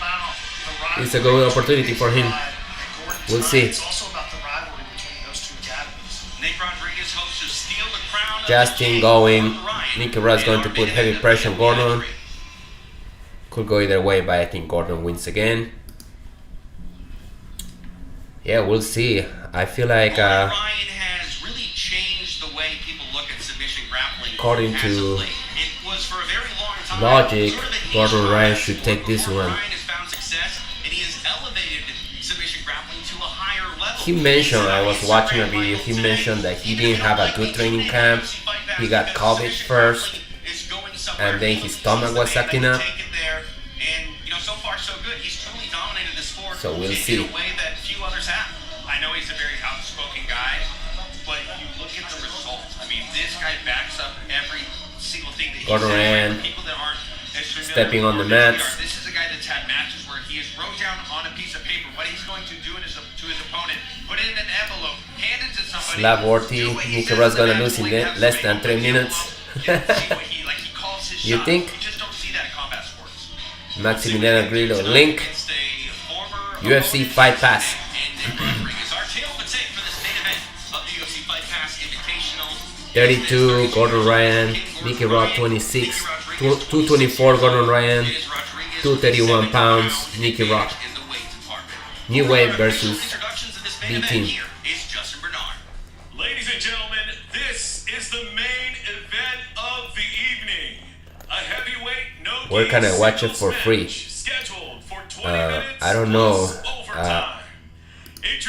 It's a good opportunity for him. We'll see. It's also about the rivalry between those two academies. Nick Rodriguez hopes to steal the crown of Justin the going. Gordon Ryan. Nicky Rod's going to put heavy pressure on Gordon. Could go either way, but I think Gordon wins again. Yeah, we'll see. I feel like Ryan has really changed the way people look at submission grappling. According as to of late. It was for a very long time logic, sort of a niche Gordon Ryan product. should take this Gordon one. Ryan has found success, and he has elevated submission grappling to a higher level. He mentioned, I was watching a video, he mentioned that he didn't have a good training camp. He got COVID first, and then his stomach was acting up. And so far so good. He's truly dominated the sport So we'll in see. a way that few others have. I know he's a very outspoken guy, but you look at the results. I mean, this guy backs up every single thing that he Gordon says. Ryan. People that aren't as stepping on the mats. This is a guy that's had matches where he has wrote down on a piece of paper what he's going to do to his opponent, put it in an envelope, hand it to somebody. Slap worthy. Nicky Rod's gonna lose in less than 3 minutes. You think? You just don't see that in combat sports. Maximiliano Grillo link. UFC Fight Pass. Our tail of the tape for this main event of the UFC Fight Pass Invitational. 32 Gordon Ryan. Nicky Rod 26. 224 Gordon Ryan. 231 pounds. Nicky Rod. New Wave versus B Team. Ladies and gentlemen, this is the main event of the evening. A heavyweight no-gi Where can I watch it for free? scheduled for 20 minutes I don't know plus overtime.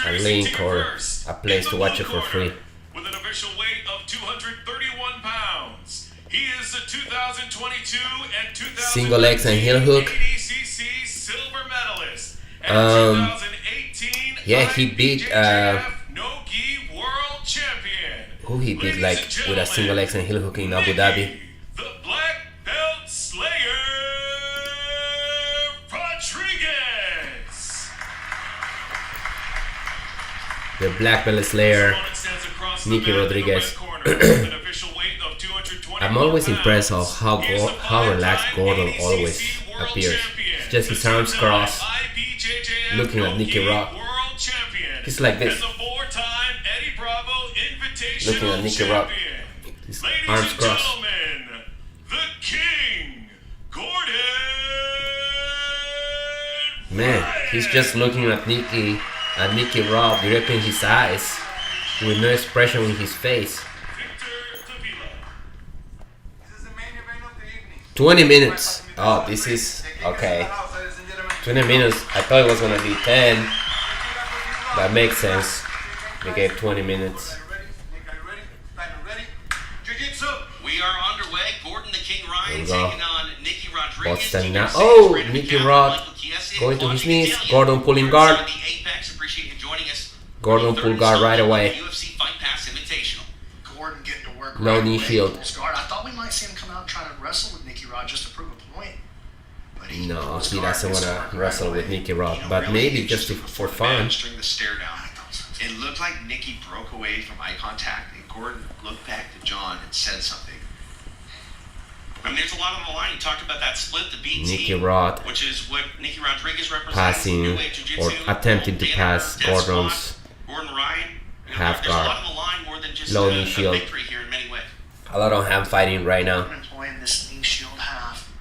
a link or a place to watch it for free. With an official weight of 231 pounds, he is the 2022 and 2023 Single legs and heel hook. ADCC silver medalist. And 2018 yeah, he beat No-Gi world champion. who he beat like with a single legs and heel hook in Abu Dhabi. The black belt slayer Rodriguez. The Black Belt Slayer, Nicky Rodriguez. I'm always impressed of how relaxed Gordon always appears. It's just his arms crossed, looking at Nicky Rod. He's like this, looking at Nicky Rod. His arms crossed. The King, Gordon. Man, he's just looking at Nicky Rod directly in his eyes, with no expression in his face. 20 minutes. Oh, this is okay. 20 minutes. I thought it was gonna be 10. That makes sense. They gave 20 minutes. We are underway. Gordon the King Ryan There we go. taking on Nicky Both Rodriguez. standing up. Oh, Nicky Rod going to his knees. Gordon pulling guard. Appreciate you joining us. Gordon pull guard right away. UFC Fight Pass Invitational. Gordon getting to work Low right knee away. shield. Pulls guard. I thought we might see him come out and try to wrestle with Nicky Rod just to prove a point. But No, pulls he guard, doesn't gets to want work to right wrestle with away. Nicky Rod, You know, but really, maybe it just for fun. String the stare down. It looked like Nicky broke away from eye contact, and Gordon looked back to John and said something. I mean, there's a lot on the line. You talked about that split, the B Nicky team, Rod which is what Nicky Rodriguez represents. passing New Wave Jiu-Jitsu, or attempting to Dana pass Death Squad, Gordon's Gordon Ryan. You know, half there's a lot guard. on the line, more than just Low a knee shield. victory here in many ways. A lot of hand fighting right now. Gordon employing this knee shield half.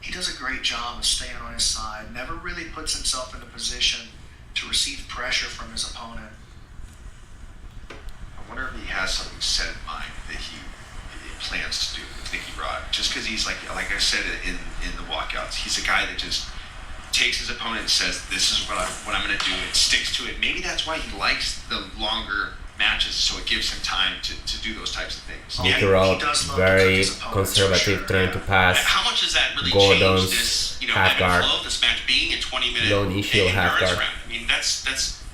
He does a great job of staying on his side. Never really puts himself in a position to receive pressure from his opponent. I wonder if he has something set in mind that he plans to do with Nicky Rod. Just because he's like I said in the walkouts, he's a guy that just takes his opponent and says, "This is what I'm going to do," and sticks to it. Maybe that's why he likes the longer matches, so it gives him time to do those types of things. Nicky he Rod does love to very cook his opponents, for conservative, sure. trying to pass. How much does that really Gordon's change this, half ebb and guard. flow of this match being a 20-minute Low knee shield half endurance guard. round? I mean, that's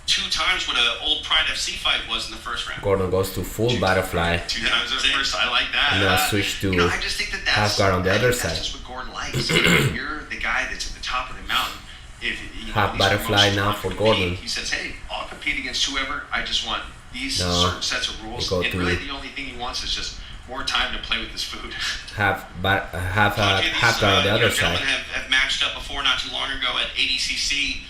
2 times what an old Pride FC fight was in the first round. Gordon goes to full butterfly. 2 times the first. I like that. And now switch to I just think that's half guard on the I other think side. That's just what Gordon likes. You're the guy that's at the top of the mountain. If Half these butterfly promotions now want for to Gordon. compete, he says, "Hey, I'll compete against whoever. I just want these No, certain sets of rules." they go And to- really, the only thing he wants is just more time to play with his food. Half guard on the other side. Gentlemen have matched up before not too long ago at ADCC.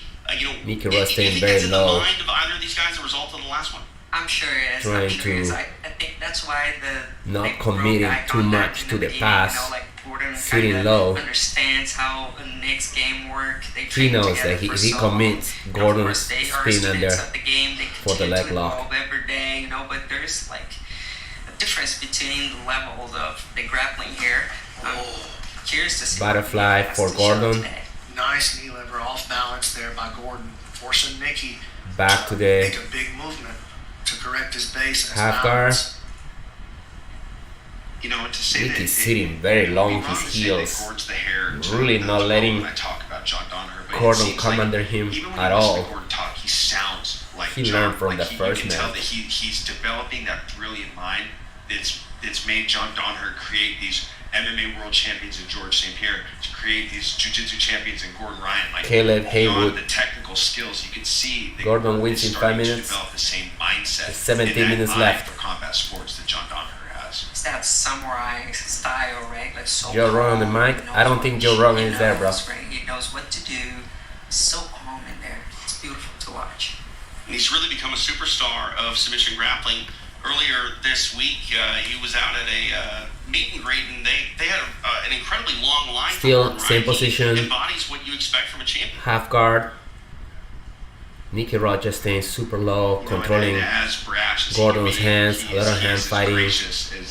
Nicky Rod do you staying think very that's in low. the mind of either of these guys a result of the last one? I'm sure it is. Trying I'm sure it is. to I think that's why the not like, committing broke eye too contact much in to the beginning, pass, You know, like Gordon sitting kinda low. understands how Nick's game work. They He train knows together that for if he so commits, long. Of Gordon's course, they are spin students under of the game. They for the continue leg to lock. evolve every day, you know. But there's like a difference between the levels of the grappling here. I'm curious to see what Butterfly Nick has for to show Gordon. today. Nice knee lever off balance there by Gordon, forcing Nicky Back to to the make a big movement to correct his base and his half guard. balance. And to say Nicky's that sitting very low on wrong his to say that heels. Gordon's the hair to Really the not toe letting when I talk about John Danaher, but it Gordon seems come like under him even when at you listen all. to Gordon talk, he sounds like He John. learned from Like the you first can tell match. that he's developing that brilliant mind that's made John Danaher create these MMA world champions in George St. Pierre to create these jiu-jitsu champions in Gordon Ryan. Like, Caleb Haywood. the technical skills, you can see Gordon wins in 5 minutes. To develop the same mindset. 17 minutes left For combat sports that John Danaher has. It's that samurai style, right? Like so Joe Rogan on the mic. I don't think Joe Rogan is there, bro. He knows what to do. So calm in there. It's beautiful to watch. And he's really become a superstar of submission grappling. Earlier this week, he was out at a meet and greet, and they had an incredibly long line. Still same position. He embodies what you expect from a champion. Half guard. Nicky Rod just staying super low, controlling Gordon's hands, a lot of hand fighting,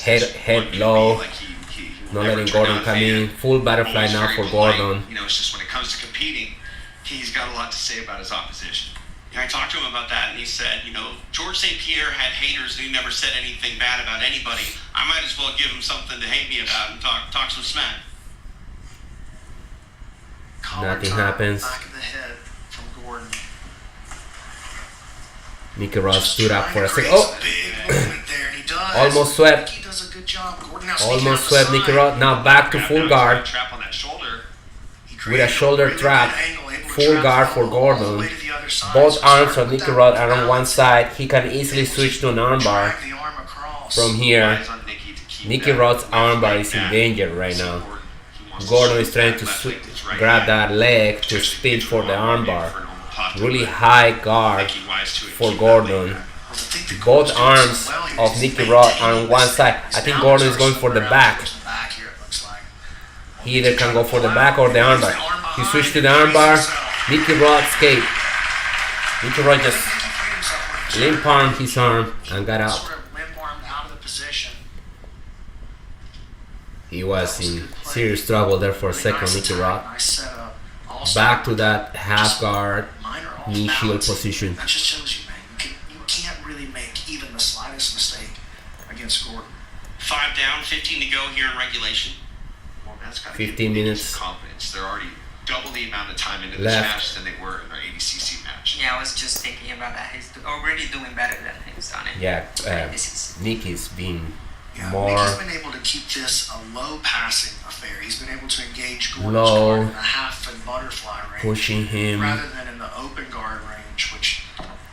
head low, not letting Gordon come in. Full butterfly now for Gordon. It's just when it comes to competing, he's got a lot to say about his opposition. I talked to him about that, and he said, George St. Pierre had haters, and he never said anything bad about anybody. I might as well give him something to hate me about and talk some smack. Nothing happens. Back of the head from Gordon. Nicky Rod stood up for a second. Oh! Big movement there, and he does. Almost swept. He does a good job. Gordon now Almost swept Nicky Rod. Now back to full guard. Trap on that shoulder. With a shoulder trap. Full guard for Gordon. Both arms of Nicky Rod are on one side. He can easily switch to an armbar from here. Nicky Rod's armbar is in danger right now. Gordon is trying to grab that leg to spin for the armbar. Really high guard for Gordon. Both arms of Nicky Rod are on one side. I think Gordon is going for the back. He either can go for the back or the armbar. He switched to the armbar. Nicky Rod escaped. Nicky Rod just limp armed his arm and got out. He was in serious trouble there for a second, Nicky Rod. Back to that half guard, knee shield position. That just shows you, man, you can't really make even the slightest mistake against Gordon. 5 down, 15 to go here in regulation. Well, that's gotta 15 minutes. Confidence. They're already double the amount of time into this Left. match than they were in their ADCC match. Yeah, I was just thinking about that. He's already doing better than he's done it. Yeah, This is Nicky's been Nicky's been able to keep this a low passing affair. He's been able to engage Gordon's low, guard in the half and butterfly range, pushing him. rather than in the open guard range, which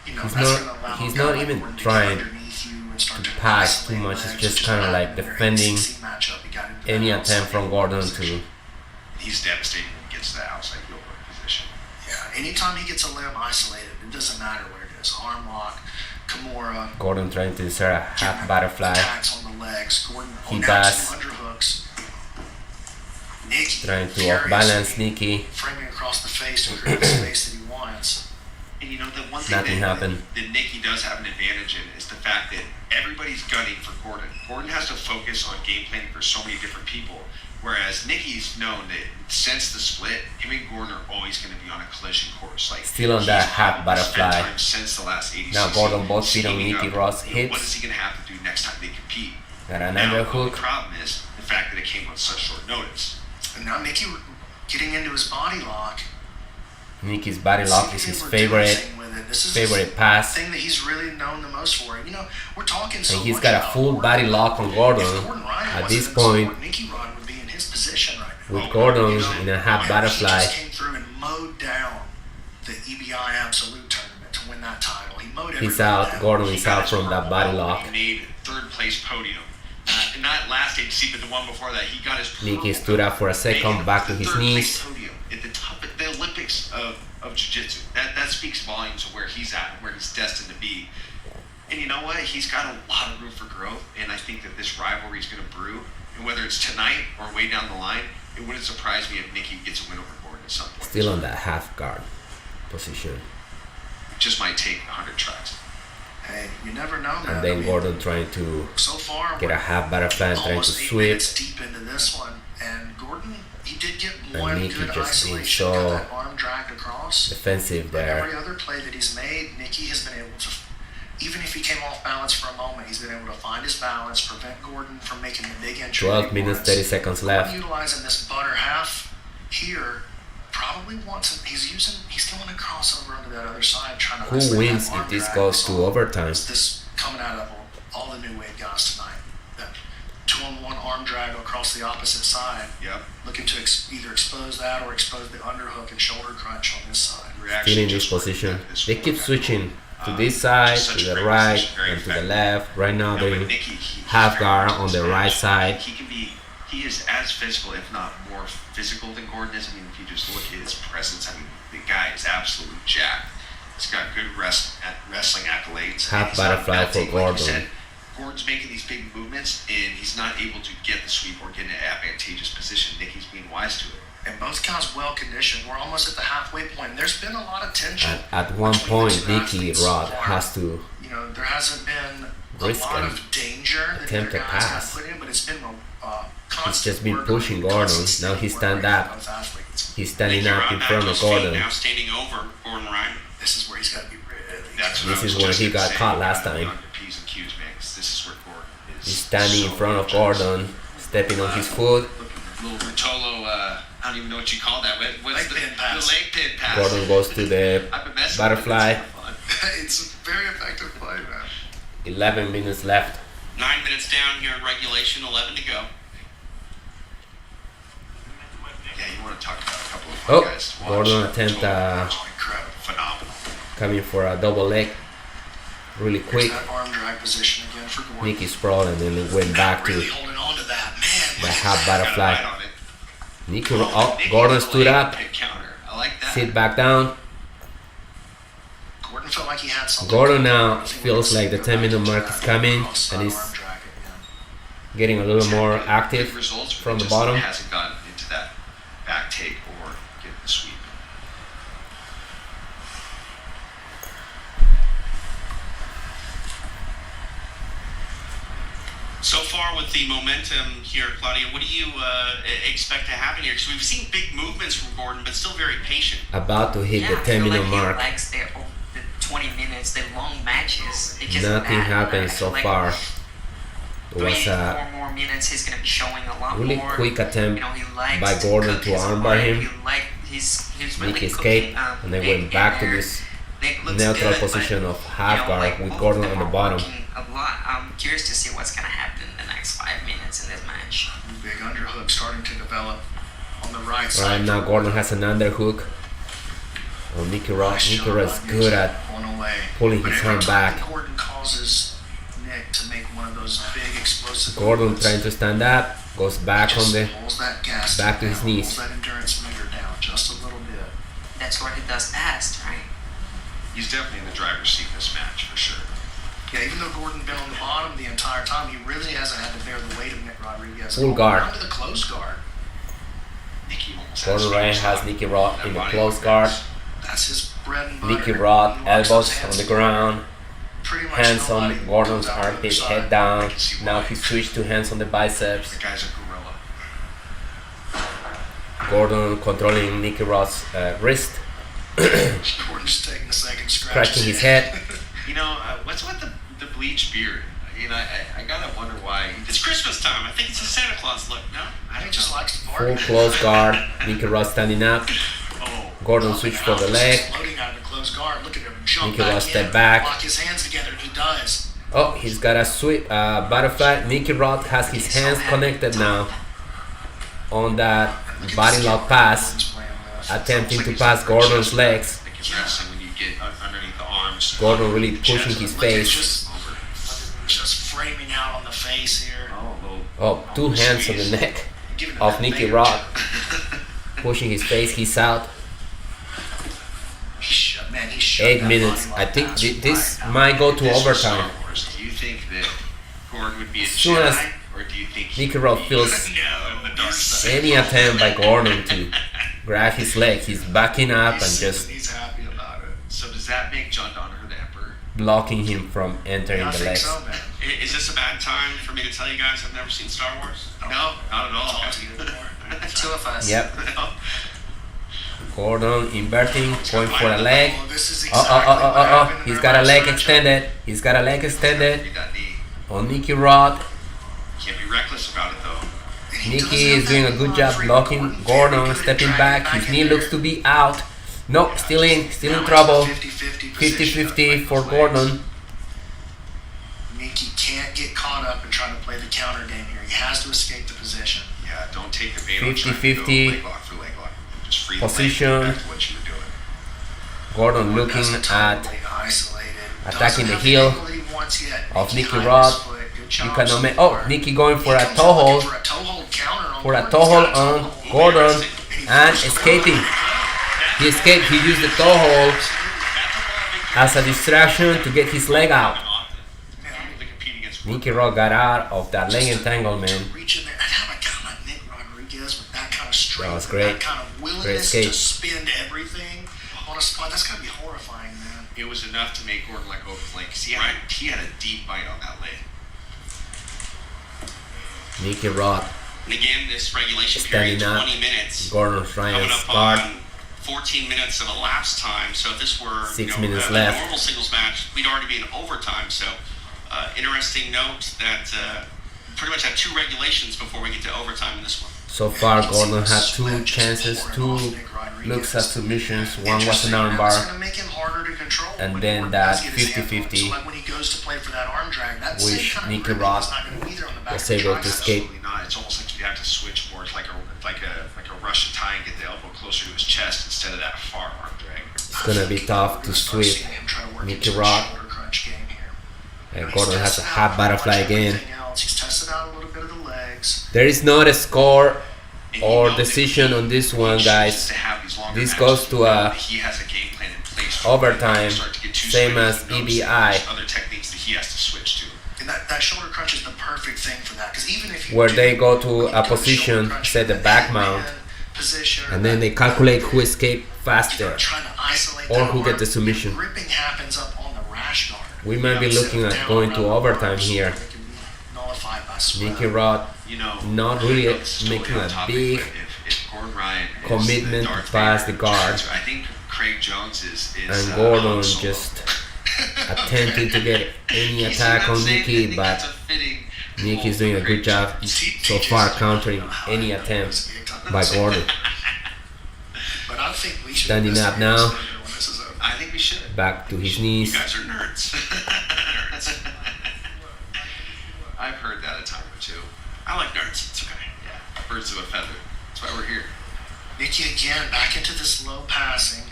He's that's not- gonna allow he's a guy not like even Gordon to trying get underneath you and start to to pass too isolate much. It's legs, just which kind of is like what happened in their defending ADCC matchup. He got into that any outside attempt from heel Gordon position. to He's devastating when he gets to the outside heel hook position. Yeah, anytime he gets a limb isolated, it doesn't matter where it is. Arm lock, Kimura, Gordon trying to insert a half butterfly. attacks on the legs. Gordon He now does. 2 underhooks. Nicky Trying to furiously off-balance Nicky. framing across the face to create the space that he wants. And the one thing Nothing happened. that Nicky does have an advantage in is the fact that everybody's gunning for Gordon. Gordon has to focus on game planning for so many different people. Whereas Nicky's known that since the split, him and Gordon are always going to be on a collision course. Like Still on that he's half probably spent butterfly. time since the last 80 Now Gordon both feet on Nicky Rod's What is hips. he going to have to do next time they compete? Got an Now, the underhook. problem is the fact that it came on such short notice. And now Nicky getting into his body lock. Nicky's body lock is his favorite pass. Thing that he's really known the most for. We're talking so And he's much got a about full Gordon. body lock on Gordon. If Gordon Ryan At wasn't this in point, sport, Nicky Rod would be in his position right now. with Gordon in a half He butterfly, just came through and mowed down the EBI Absolute tournament to win that title. He mowed he's everybody out. down. Gordon is out from that body lock. He made third place podium. Not last ADC, but the one before that. He got his Nicky stood up for a second, back to his knees. Podium at the top of the Olympics of Jiu-Jitsu. That speaks volumes of where he's at, where he's destined to be. And you know what? He's got a lot of room for growth, and I think that this rivalry is going to brew. And whether it's tonight or way down the line, it wouldn't surprise me if Nicky gets a win over Gordon at some point. Still on that half guard position. It just might take 100 tries. Hey, you never know, man. And then Gordon trying to so far, get a half butterfly and trying to almost 8 sweep. minutes deep into this one, and Gordon, he did get one Nicky good just being isolation, so got that arm dragged across. defensive But every there. other play that he's made, Nicky has been able to, even if he came off balance for a moment, he's been able to find his balance, prevent Gordon from making the big entry. 12 minutes, 30 seconds left. Utilizing this butter half here, probably wants him. He's going to cross over onto that other side, trying to. Who isolate wins that arm if this drag. goes to So, overtime? This coming out of all the new wave guys tonight. That 2-on-1 arm drag across the opposite side. Yep. Looking to either expose that or expose the underhook and shoulder crunch on this side. Still in this position. They keep switching to this side, to the right, and to the left. Right now they're in half guard on the right side. He is as physical, if not more physical than Gordon is. I mean, if you just look at his presence, I mean, the guy is absolutely jacked. He's got good wrestling accolades. Half butterfly for Gordon. Like you said, Gordon's making these big movements, and he's not able to get the sweep or get in an advantageous position. Nicky's being wise to it. And both guys well conditioned. We're almost at the halfway point. There's been a lot of tension. At one point, Nicky Rod has to there hasn't been risk a lot and of danger that attempt the to guys pass. have put in, but it's been He's just been pushing Gordon. Now he stand up. He's standing up in front of Gordon. Now standing over Gordon Ryan. This is where he's got to be really. This is where he got caught last time. P's and Q's, man, 'cause this is where Gordon is. He's standing in front of Gordon, stepping on his foot. Little Rotolo, I don't even know what you call that. What's Leg pin pass. The leg pin pass. Gordon goes to the I've been messing butterfly. with it. It's a very effective play, man. 11 minutes left. 9 minutes down here in regulation, 11 to go. Yeah, you want to talk about a couple of Oh, guys to watch. Gordon attempt Incredible, phenomenal. coming for a double leg. Really Here's quick. that arm drag position again for Gordon. Nicky sprawled and then it went back to Really holding on to that, man. the look half at that. butterfly. Right on it. Nicky, Nicky Gordon with the stood leg up, pin counter. I like that. sit back down. Gordon felt like he had something. Gordon now feels like the 10-minute mark is coming and he's getting a little more active Good results, but from he the just bottom. hasn't gotten into that back take or getting the sweep. So far with the momentum here, Claudia, what do you expect to happen here? Because we've seen big movements from Gordon, but still very patient. About to hit the I feel 10-minute like mark. He likes the 20 minutes, the long matches. Because Nothing happened so far. It 3 was a 4 more minutes, he's gonna be showing a lot really more. quick attempt He likes by Gordon cook to his armbar work. him. He's really Nicky cooking, escaped and they went back to there. this Nick looks neutral good, position but, of half guard with both Gordon of them on the are bottom. working a lot. I'm curious to see what's gonna happen in the next 5 minutes in this match. Big underhook starting to develop on the right side. Right now Gordon has an underhook. Oh, Nicky Rod is good at pulling his hand back. Gordon causes Nick to make one of those big explosive Gordon movements. trying to stand up, goes back on Just the pulls that gas back to his down, knees. pulls that endurance meter down just a little bit. That's what he does best, right? He's definitely in the driver's seat in this match for sure. Yeah, even though Gordon's been on the bottom the entire time, he really hasn't had to bear the weight of Nick Rodriguez. Full guard. Down to the close guard. Nicky almost Gordon Ryan has Nicky Rod in the close guard. That's his bread and butter. Nicky Rod, He walks elbows those on hands the ground, pretty much hands nobody on Gordon's comes out the other armpit, side. head down. Now he switched to hands on the biceps. The guy's a gorilla. Gordon controlling Nicky Rod's wrist, Gordon's taking a second scratch. scratching his head. You know, what's with the bleached beard? You know, I gotta wonder why. It's Christmas time. I think it's a Santa Claus look, no? I He don't just know. likes to Full bargain. close guard, Nicky Rod standing up. Oh, Gordon switched for the leg. Floating out of the close guard. Look at him jump Nicky back Rod in, step back. lock his hands together, and he does. Oh, he's got a sweep butterfly. Nicky Rod has his hands connected now on that body lock pass, attempting to pass Gordon's legs. I think it's wrestling when you get underneath the arms. Gordon really pushing his Look, it's face. just framing out on the face here. Oh, 2 hands on the neck Giving him of that Nicky mayor Rod, check. pushing his face. He's out. Man, he shut 8 that minutes. body I lock think pass this right might go to This was overtime. Star Wars. Do you think that Gordon would be a Soon as Jedi, or do you think Nicky Rod feels the dark side? any attempt by Gordon to grab his leg, he's backing up and just He's happy about it. So does that make John Danaher the Emperor? blocking him from entering I the think legs. so, man. Is this a bad time for me to tell you guys I've never seen Star Wars? No, not at all. The 2 of us. Yep. Gordon inverting, going for a leg. Oh, this is Oh, exactly what happened in he's their got a last leg matchup. extended. He's got a leg extended You got knee. on Nicky Rod. Can't be reckless about it though. He does Nicky have is doing a that good job free blocking Gordon. Gordon, Very good stepping at back. dragging His in knee there. looks to be out. No, still in Now it's a trouble. 50-50 position. 50-50 for Gordon. Nicky can't get caught up in trying to play the counter game here. He has to escape the position. Yeah, don't take the bait on 50-50 leg lock for leg lock. Just free position. the leg, back to what you were doing. Gordon looking Doesn't at totally isolated. attacking the Doesn't have heel angle that he wants yet. of Nicky behind Rod. his foot. Good You job cannot so make. far. Oh, Nicky going for He a comes toe out looking hold. for a toe hold counter on For a Gordon. toe He's hold got a toe on hold. Gordon and escaping. He escaped. He used the toe hold as a distraction to get his leg out. Nicky Rod got out of that leg entanglement. To reach in there and have a guy like Nick Rodriguez with that kind of strength, That was and great. that kind of Great willingness escape. to spend everything on a spot. That's gotta be horrifying, man. It was enough to make Gordon let go of his leg because he had a deep bite on that leg. Nicky Rod And again, this regulation standing period, up. 20 minutes. Gordon Coming Ryan's up guard. on 14 minutes of elapsed time. So if this were 6 minutes a left. normal singles match, we'd already be in overtime. So interesting note that pretty much have 2 regulations before we get to overtime in this one. So far, Gordon had 2 chances, 2 looks at submissions. One was an armbar, That's gonna make him harder to control and when then Gordon that does get his hand on him. 50-50, So like when he goes to play for that arm drag, that same which kind of Nicky gripping Rod is not gonna be there on the back was of the able to tricep. escape. Absolutely not. It's almost like you have to switch more. It's like a Russian tie and get the elbow closer to his chest instead of that far arm drag. It's gonna be tough to sweep Nicky Rod. And Gordon has a half butterfly again. He's tested out a little bit of the legs. There is not a score And or you know that decision on this one, he guys. chooses to have these longer This matches. goes to a He has a game plan in place. overtime, Start to get too same sweaty. as He knows EBI. there's other techniques that he has to switch to. And that shoulder crunch is the perfect thing for that. Because even if you Where do- they go to when you a do shoulder position, crunch set the from back headman mount, position, and then they calculate who escaped faster. trying to isolate or that who get arm. the submission. Gripping happens up on the rash guard. We might be looking at going to overtime here. They can be nullified by sweat. Nicky Rod You know, not really it's totally making on a topic, big but if Gordon Ryan is commitment the Darth to pass Vader the guard. of jiu-jitsu, I think Craig Jones is and Gordon Han Solo. just attempting to get any You see attack what I'm on saying? I Nicky, think but that's a fitting Nicky's role doing a for good Craig job Jones. so far countering any attempt by Gordon. But I think we should Standing up now. when this is over. I think we should. Back to his You knees. guys are nerds. Nerds. I've heard that a time or two. I like nerds. It's okay. Yeah, birds of a feather. That's why we're here. Nicky again back into this low passing.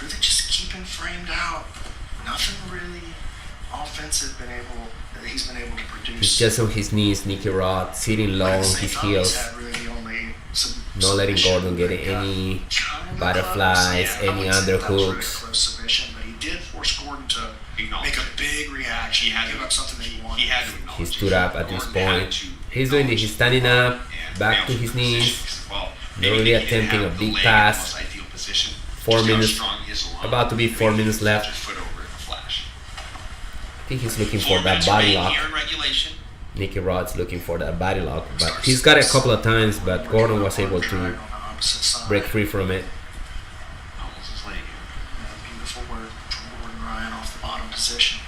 Really just keeping framed out. Nothing really offensive that he's been able to produce. He's just on his knees, Nicky Rod, sitting low on his heels, not letting Gordon get any butterflies, any underhooks. But he did force Gordon to make a big reaction. He had give to- up something that he wanted. He had to acknowledge. He stood up at this Gordon had point. to He's doing this. He's standing up, and back to bounce his in position, knees. 'cause, well, Not maybe really he didn't attempting have a the big leg in the pass. most ideal position. 4 Just how minutes, strong he is alone. about to be 4 minutes Maybe he left. put your foot over in a flash. I think he's looking 4 for that minutes body remaining lock. here in regulation. Nicky Rod's looking for that body lock, but he's got it a couple of times, but Gordon was able to break free from it. Almost his leg. Beautiful work from Gordon Ryan off the bottom position.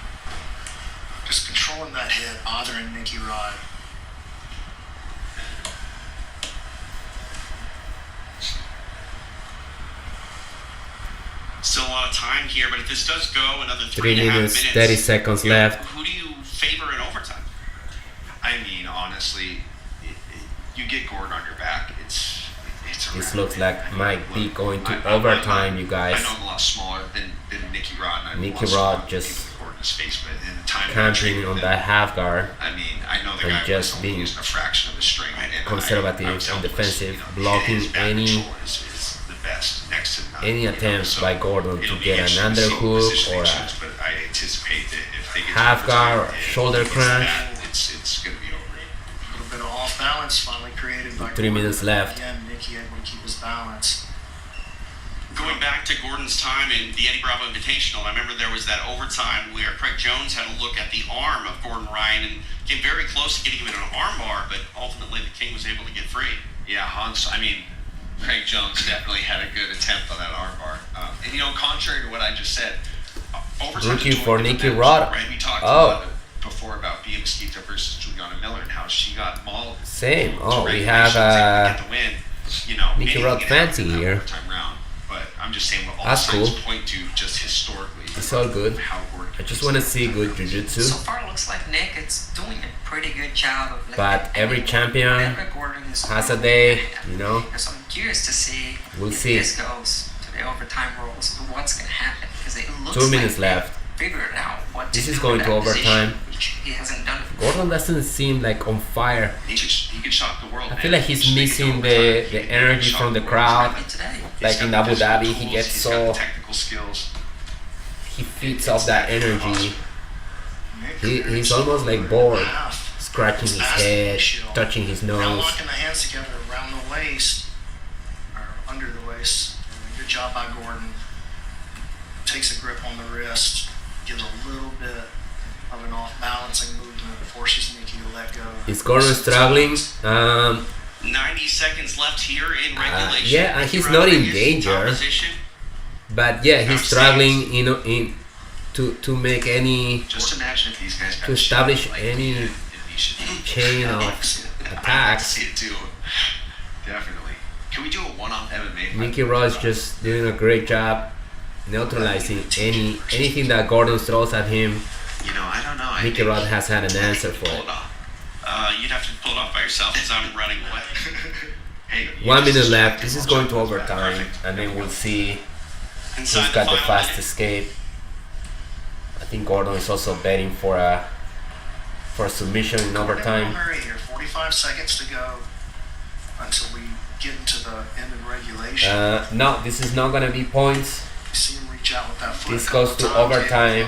Just controlling that head, bothering Nicky Rod. Still a lot of time here, but if this does go another 3 3.5 minutes, minutes, 30 seconds left. Who do you favor in overtime? I mean, honestly, you get Gordon on your back. It's a This wrap. looks like might be going to I- overtime, you guys. I know I'm a lot smaller than Nicky Rod. And I'm a Nicky lot smaller Rod than just people with Gordon's face, but in the time Camping on that half guard, I mean, I know the and guy just was being only using a fraction of his strength. And conservative I would tell and him, defensive, you know, blocking his back any- control is the best, next to none. any you know, attempts so by Gordon to it'll be get an interesting to see what underhook position or they a choose, but I anticipate that if they get to half guard overtime or and shoulder he gets crunch. that, it's going to be over. A little bit of off balance finally created by 3 minutes left. Again, Nicky able to keep his balance. Going back to Gordon's time in the Eddie Bravo Invitational, I remember there was that overtime where Craig Jones had a look at the arm of Gordon Ryan and came very close to getting him in an arm bar, but ultimately the King was able to get free. Yeah, Hans. I mean, Craig Jones definitely had a good attempt on that armbar. And you know, contrary to what I just said, overtime Looking for Nicky Rod. Right? We talked Oh. about it before about Bia Mesquita versus Juliana Miller and how she got mauled. Same. to Oh, we regulations have and get the win. You know, Nicky anything Rod can happen fancy in that here. overtime round. But I'm just saying what all That's signs cool. point to just historically. It's all good. How Gordon I just want to see good jiu-jitsu. So far, it looks looks like Nick is doing a pretty good job of. But every champion has a day, you know. So I'm curious to see We'll if see. this goes to the overtime rules. What's gonna happen? Because it looks 2 minutes like left. figured out what This to is do going with to that overtime. position, which he hasn't done. Gordon doesn't seem like on fire. He could shock the world. I feel like he's missing the energy from the crowd. Like in Abu Dhabi, he gets so, technical skills. he feeds off that energy. He's almost like bored, scratching his head, touching his Now nose. locking the hands together around the waist, or under the waist. Good job by Gordon. Takes a grip on the wrist, gives a little bit of an off-balancing movement, forces Nicky to let go. Is Gordon struggling? 90 seconds left here in regulation. Yeah, Nicky he's not in Rodriguez, danger. opposition. But yeah, he's struggling, you know, to make any, Just imagine if these guys got to establish shit like any that, he should be- chain of I attacks. see it too. Definitely. Can we do a one-off MMA fight? Nicky Rod's just doing a great job neutralizing anything that Gordon throws at him. You know, I don't know. I Nicky think Rod has had an answer for Pull it. it off. You'd have to pull it off by yourself because I'm running away. Hey, you 1 just minute suspect left. This is people going to jump overtime, perfect. and then we'll see who's Inside got the final fast minute. escape. I think Gordon is also betting for a submission in overtime. Hurry here, 45 seconds to go until we get into the end of regulation. No, this is not gonna be points. You see him reach out with that foot. This a couple goes to times, overtime.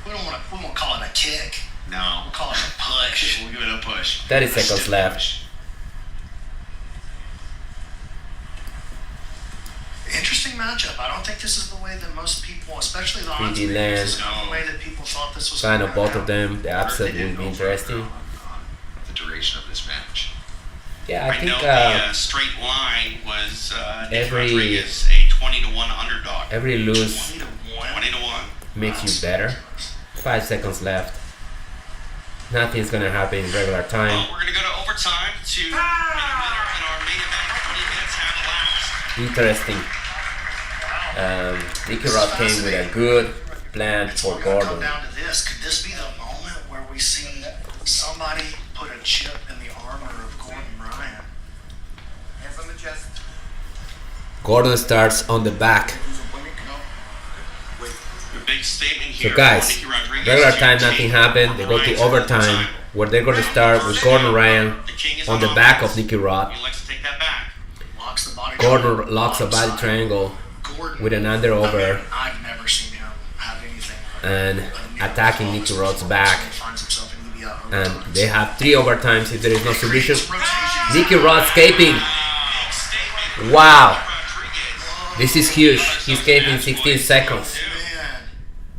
We won't call it a kick. No. We'll call it a push. We'll give it a push. 30 A seconds stiff left. push. Interesting matchup. I don't think this is the way that most people, especially the odds 3D makers, land. this is not the way that people thought this was Fan going of to both of happen. them. The What if upset they didn't will be go for it interesting. on the duration of this match? Yeah, I I think know the straight line was Nicky every- Rodriguez, a 20-1 underdog. every lose 20 to 1. 20-1. makes you better. 5 seconds left. Nothing's gonna happen in regular time. Well, we're going to go to overtime to pick a winner in our main event. 20 minutes have elapsed. Interesting. Nicky Rod came with a good plan It's for all gonna come Gordon. down to this. Could this be the moment where we see somebody put a chip in the armor of Gordon Ryan? Hands on the chest. Gordon starts on the back. The big statement So here guys, for Nicky Rodriguez regular to time take nothing happened. They go Ryan to overtime where they're gonna start with Gordon Ryan The king is on the back of offense. Nicky Rod. He likes to take that back. Locks the body Gordon triangle locks a body alongside. triangle Gordon, with an under over I mean, I've never seen him have anything like and that. attacking Nicky Rod's back. He finds himself in EBI And overtimes. they have 3 overtimes if there is no submission. Rotations. Nicky Rod escaping. Big statement. Wow. Rodriguez. This is huge. He's escaping 16 seconds.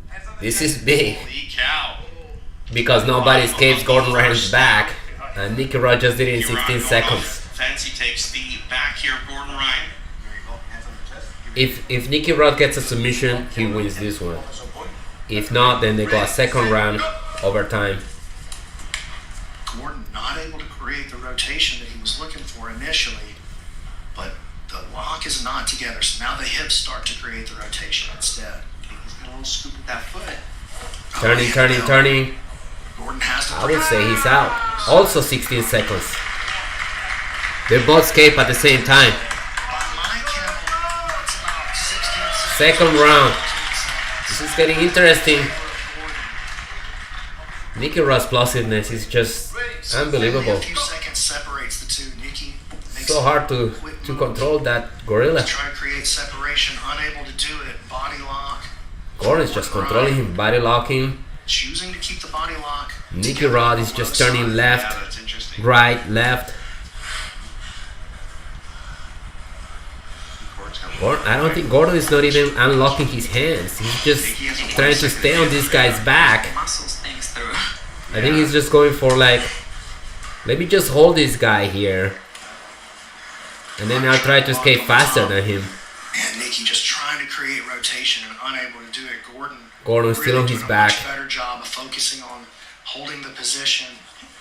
Man, This is big Holy cow. because nobody escapes Gordon Ryan's back. And Nicky Rod just did it in Nicky Rod 16 going seconds. off Fence. He takes the back here of Gordon Ryan. If Nicky Rod gets a submission, he wins this one. If not, then they go a second round overtime. Gordon not able to create the rotation that he was looking for initially, but the lock is not together, so now the hips start to create the rotation instead. He's got a little scoop with that foot. Turning, yeah, turning, no. turning. Gordon has to I would say he's out. Also 16 seconds. They both escape at the same time. My count, it's about 16 seconds. Second round. This is getting interesting. Nicky Rod's explosiveness is just unbelievable. A few seconds separates the two. Nicky makes So hard to control that gorilla. try to create separation, unable to do it. Body lock, Gordon's just controlling him, body locking. choosing to keep the body lock. Nicky Rod is just turning Yeah, left, that's interesting. right, left. I don't think Gordon is not even unlocking his hands. He's just trying to stay on this guy's back. Muscles things through. I think he's just going for like, let me just hold this guy here. And then I'll try to escape faster than him. And Nicky just trying to create rotation and unable to do it. Gordon's still on his doing back. A much better job of focusing on holding the position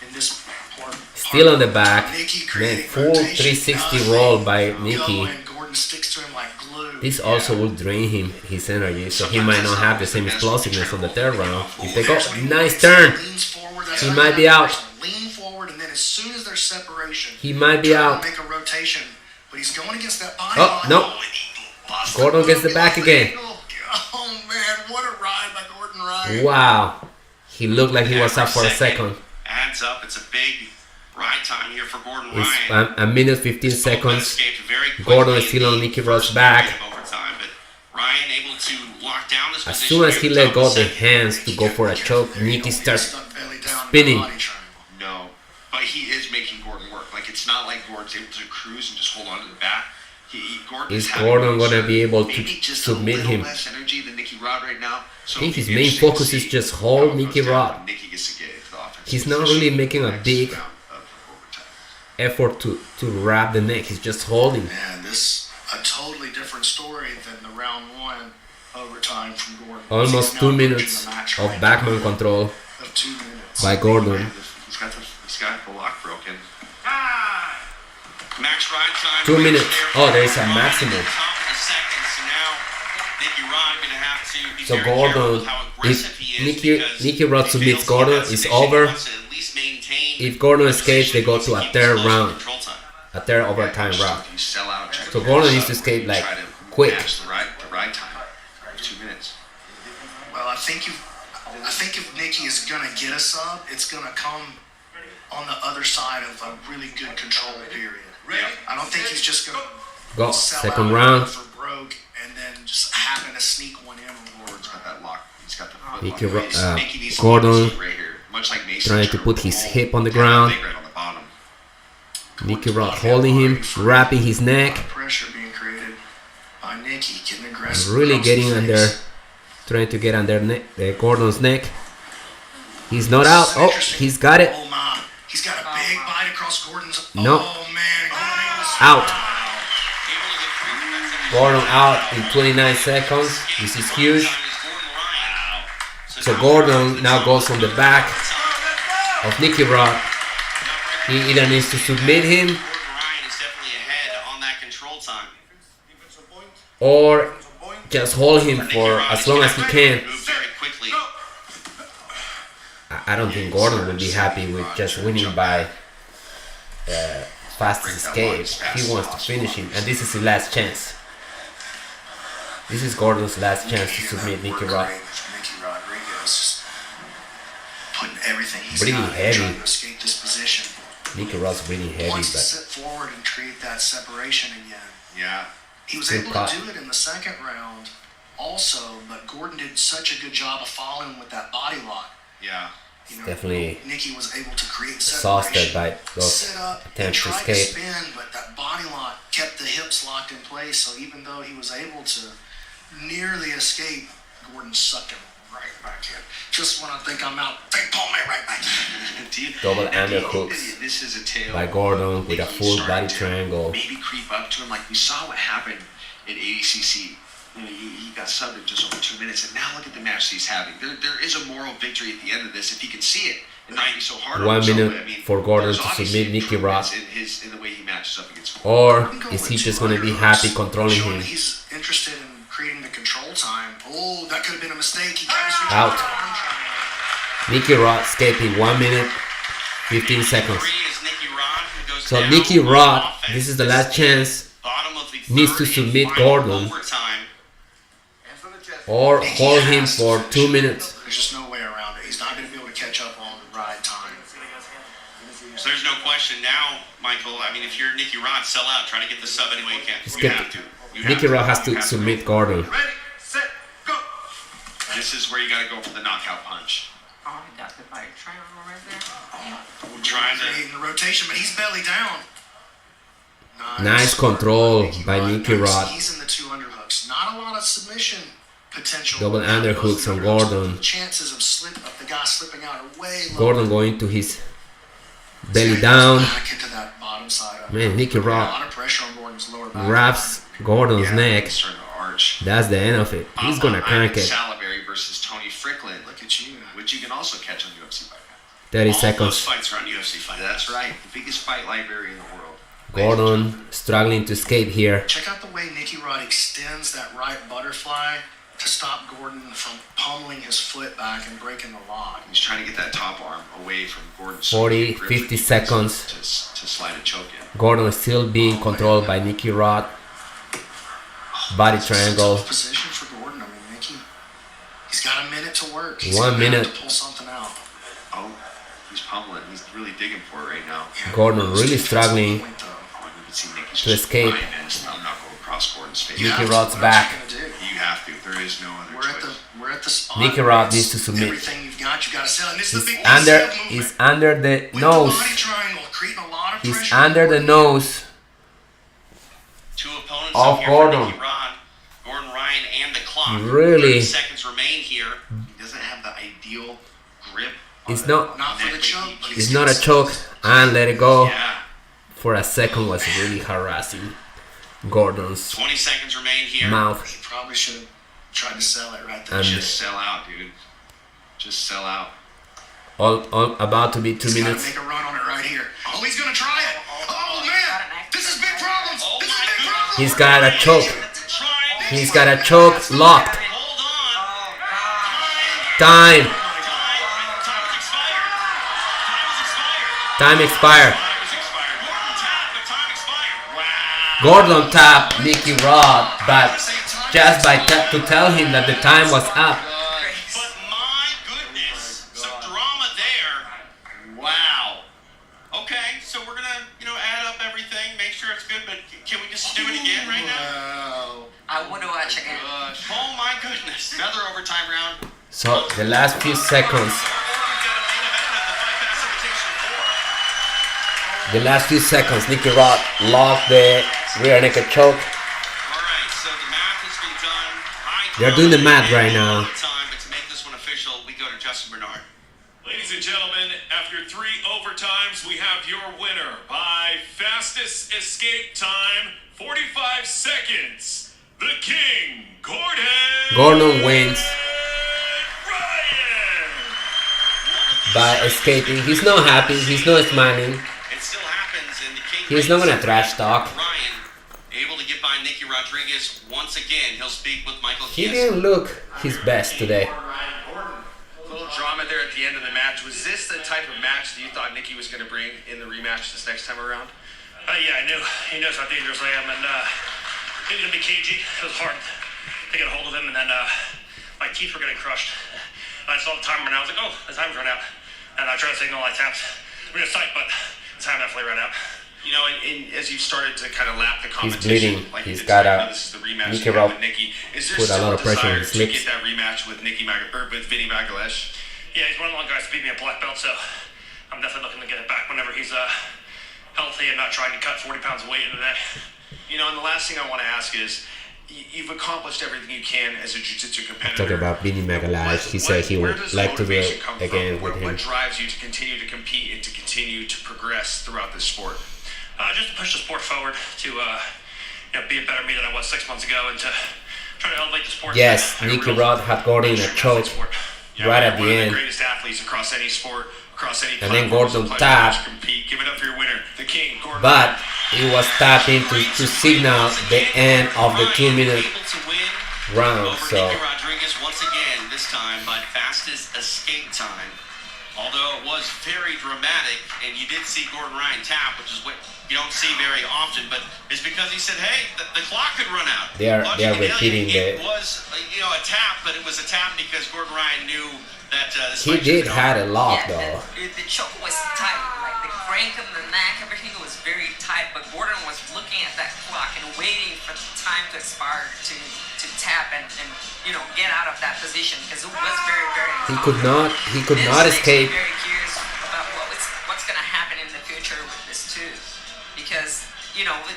in this part. Still on the back. Nicky Man, creating full rotation. 360 roll by Nicky. Going, Gordon sticks to him like glue. This also will drain him his energy, so he might not have the same explosiveness on the third round. If they go, nice turn. Leans forward He might be out. Lean forward, and then as soon as there's separation, He might be try to out. make a rotation, but he's going against that body Oh, line. no. And he lost Gordon gets the look back at again. angle. Oh man, what a ride by Gordon Ryan. Wow. He looked like he was up for a second. Adds up. It's a big ride time here for Gordon It's Ryan. a minute 15 Both men seconds. escaped very quickly Gordon is in still on the Nicky first Rod's back. period of overtime, but Ryan able to lock down his As position soon as here he at let top go of of the second. hands to go for a choke, Nicky starts Stuck belly down in the spinning. body triangle. No, but he is making Gordon work. Like it's not like Gordon's able to cruise and just hold on to the back. Gordon Is Gordon gonna be able to submit him? Less energy than Nicky Rod right now. So I think it'll his be main interesting to focus is see just how hold it Nicky goes down Rod. when Nicky gets to get the offensive He's not position really making a next big round of overtime. effort to wrap the neck. He's just holding. Man, this a totally different story than the round one overtime from Gordon. Almost He's 2 now minutes approaching the match of right backman now control of 2 minutes. by Gordon. He's got the lock broken. Max ride time. 2 minutes. there Oh, there is a Ryan maximum. at the top of the second. So now Nicky Rod gonna have to be So very careful Gordon, with how aggressive he is because Nicky Rod if he submits feels Gordon, he has it's submission, he over. wants to at least maintain If Gordon the escapes, they go position. to a He third keeps close round, control time. a third overtime round. You sell out. try to So get Gordon a needs to sub, escape, like, try to quick. match the ride time. 2 minutes. Well, I think if Nicky is gonna get a sub, it's gonna come on the other side of a really good control period. I don't think he's just gonna Go, sell second out round. for broke and then just happen to sneak one in. Gordon's got that lock. He's got the foot Nicky lock. Ro- Nicky needs to Gordon look right here. Much like Mason trying to trying put his roll, hip on the have that ground. leg right on the bottom. Nicky Rod holding him, wrapping his neck, Pressure being created by Nicky, getting aggressive. really across the getting under, face. trying to get under Gordon's neck. He's not out. Oh, he's got it. Oh my! He's got a big bite across Gordon's. No. Oh man! Gordon was Out. Able to get free defensive Gordon out in 29 seconds. This is huge. time is Gordon Ryan. So Gordon now goes on the back of Nicky Rod. He either needs to submit him Gordon Ryan is definitely ahead on that control time. or just hold him for as long as he can. Move very quickly. I don't think Gordon will be happy with just winning by fastest escape. He wants to finish him, and this is his last chance. This is Gordon's last chance to submit Nicky Rod. Nicky Rodriguez putting everything he's Breathing got heavy. trying to escape this position. Nicky Rod's breathing heavy, Wants to but sit forward and create that separation again. Yeah. He was Good able caught. to do it in the second round also, but Gordon did such a good job of following with that body lock. Yeah. You know, definitely Nicky was able to create exhausted separation, by those sit up, and attempts to tried to escape. spin, but that body lock kept the hips locked in place. So even though he was able to nearly escape, Gordon sucked him right back in. Just when I think I'm out, they pull me right back in. Double underhooks This is a tale by Gordon with a Nicky full starting body to triangle. Maybe creep up to him like we saw what happened in ADCC. You know, he got subbed in just over 2 minutes, and now look at the match he's having. There is a moral victory at the end of this if he can see it and not be so hard on 1 himself. minute I mean, for Gordon there's to obviously submit Nicky Rod. improvements in the way he matches up against. Or is he just going to be happy controlling Showing him? He's interested in creating the control time. Oh, that could have been a mistake. He tried to switch Out. to the arm triangle. Nicky Rod escaping 1 minute, 15 seconds. Three is Nicky Rod, who goes So down Nicky on Rod, offense. this is the last chance, Bottom of the needs to third submit and final Gordon. overtime. or Nicky hold him has to for finish 2 it. minutes. There's just no way around it. He's not going to be able to catch up on ride time. So there's no question now, Michael. I mean, if you're Nicky Rod, sell out. Try to get the sub any way you can. Just You get- have to. You Nicky have Rod has You to have submit Gordon. Ready, set, go. This is where you got to go for the knockout punch. Oh, I got the body triangle right there. We're trying to. Creating the rotation, but he's belly down. Nice control by Nicky Rod. He's in the two underhooks. Not a lot of submission potential. Double underhooks on Gordon. Chances of the guy slipping out are way low. Gordon going to his belly down. Back into that bottom side of Man, Nicky a Rod lot of pressure on Gordon's lower back. wraps Gordon's Yeah, neck. it's starting to arch. That's the end of it. He's gonna crank it. Salivary versus Tony Strickland, Look at you. which you can also catch on UFC Fight Pass. 30 All those seconds. fights are on UFC Fight. That's right, the biggest fight library in the world. Gordon struggling to escape here. Check out the way Nicky Rod extends that right butterfly to stop Gordon from pummeling his foot back and breaking the lock. He's trying to get that top arm away from Gordon. 40, 50 seconds. To slide a choke in. Gordon is still being controlled by Nicky Rod. Body It's a triangle. tough position for Gordon. I mean, Nicky, he's got a minute to work. He's 1 gonna minute. have to pull something out. Oh, he's pummeling. He's really digging for it right now. Gordon really struggling Oh, you can see Nicky's to just escape. lying, and it's not going across Gordon's face. Nicky Yeah. Rod's What back. else you gonna do? You have to. There is no other choice. We're at the spot. Nicky where Rod it's needs to submit. Everything you've got, you got to sell. And this is the He's big under. sell movement. He's under the With nose. the body triangle, creating a lot of He's pressure. under the nose. Two opponents Of up here Gordon. for Nicky Rod, Gordon Ryan, and the clock. Really? 30 seconds remain here. He doesn't have the ideal grip. It's on the not. Not for neck, the but choke, he- but It's not a choke. And let it go. Yeah. For a second was really harassing Gordon's 20 seconds remain here. mouth. He probably should have tried to sell it right there. And Just sell out, dude. Just sell out. all about to be 2 He's got to minutes. make a run on it right here. Oh, he's going to try it. Oh, man. This is big problems. Oh, This is my big goodness. problems. He's got a choke. Try. He's got a choke locked. Hold on. Time. Time is expired. Time expired. Time is expired. Gordon tapped, but time expired. Wow. Gordon tapped Nicky Rod, but just by to tell him that the time was up. But my goodness, some drama there. Wow. Okay, so we're gonna, add up everything, make sure it's good, but can we just do it again right now? Wow. I want to watch again. Oh my goodness. Another overtime round. So the last few seconds. The last few seconds, Nicky Rod locked the rear naked choke. Alright, so the math has been done. They're doing the math right now. But to make this one official, we go to Justin Bernard. Ladies and gentlemen, after 3 overtimes, we have your winner by fastest escape time, 45 seconds. The King, Gordon. Gordon wins Ryan. by escaping. He's not happy. He's not smiling. It still happens, and the King He's not gonna trash talk. Ryan able to get by Nicky Rodriguez once again. He'll speak with Michael He Chiesa. didn't look his best today. A little drama there at the end of the match. Was this the type of match that you thought Nicky was going to bring in the rematch this next time around? Yeah, I knew. He knows how dangerous I am, and he's gonna be cagey. It was hard to get a hold of him, and then my teeth were getting crushed. And I saw the timer, and I was like, "Oh, the time's run out." And I tried to signal, I tapped. We're gonna sight, but the time definitely ran out. And as you've started to kind of lap the He's competition, bleeding. like He's you did got tonight, a- this is the rematch Nicky you have Rod with Nicky. Is there put a still lot of pressure on desire his to lips. get that rematch with with Vinny Magalesh? Yeah, he's one of the guys to beat me at black belt, so I'm definitely looking to get it back whenever he's healthy and not trying to cut 40 pounds of weight in a day. And the last thing I want to ask is, you've accomplished everything you can as a jiu-jitsu competitor. Talking about Vinny Magalash, he said he Where would does like to do motivation it come again from? with him. What drives you to continue to compete and to continue to progress throughout this sport? Just to push the sport forward, to be a better me than I was 6 months ago, and to try to elevate the sport. Yes, to a Nicky real Rod had Gordon in a choke sport. right at the one of end. the greatest athletes across any sport, across any And then platform. It's a Gordon pleasure tapped. to compete. Give it up for your winner, the King, Gordon. But it was tapping to signal the end of the 2 minute Able to win round. over So Nicky Rodriguez once again, this time by fastest escape time. Although it was very dramatic, and you did see Gordon Ryan tap, which is what you don't see very often, but it's because he said, "Hey, the clock could run out." They are repeating It the. was a tap, but it was a tap because Gordon Ryan knew that this He fight did should had a lock Yeah, though. the choke was tight. Like the crank of the neck, everything was very tight. But Gordon was looking at that clock and waiting for the time to expire to tap and get out of that position because it was very, very. He could not This makes escape. me very curious about what's gonna happen in the future with this too, because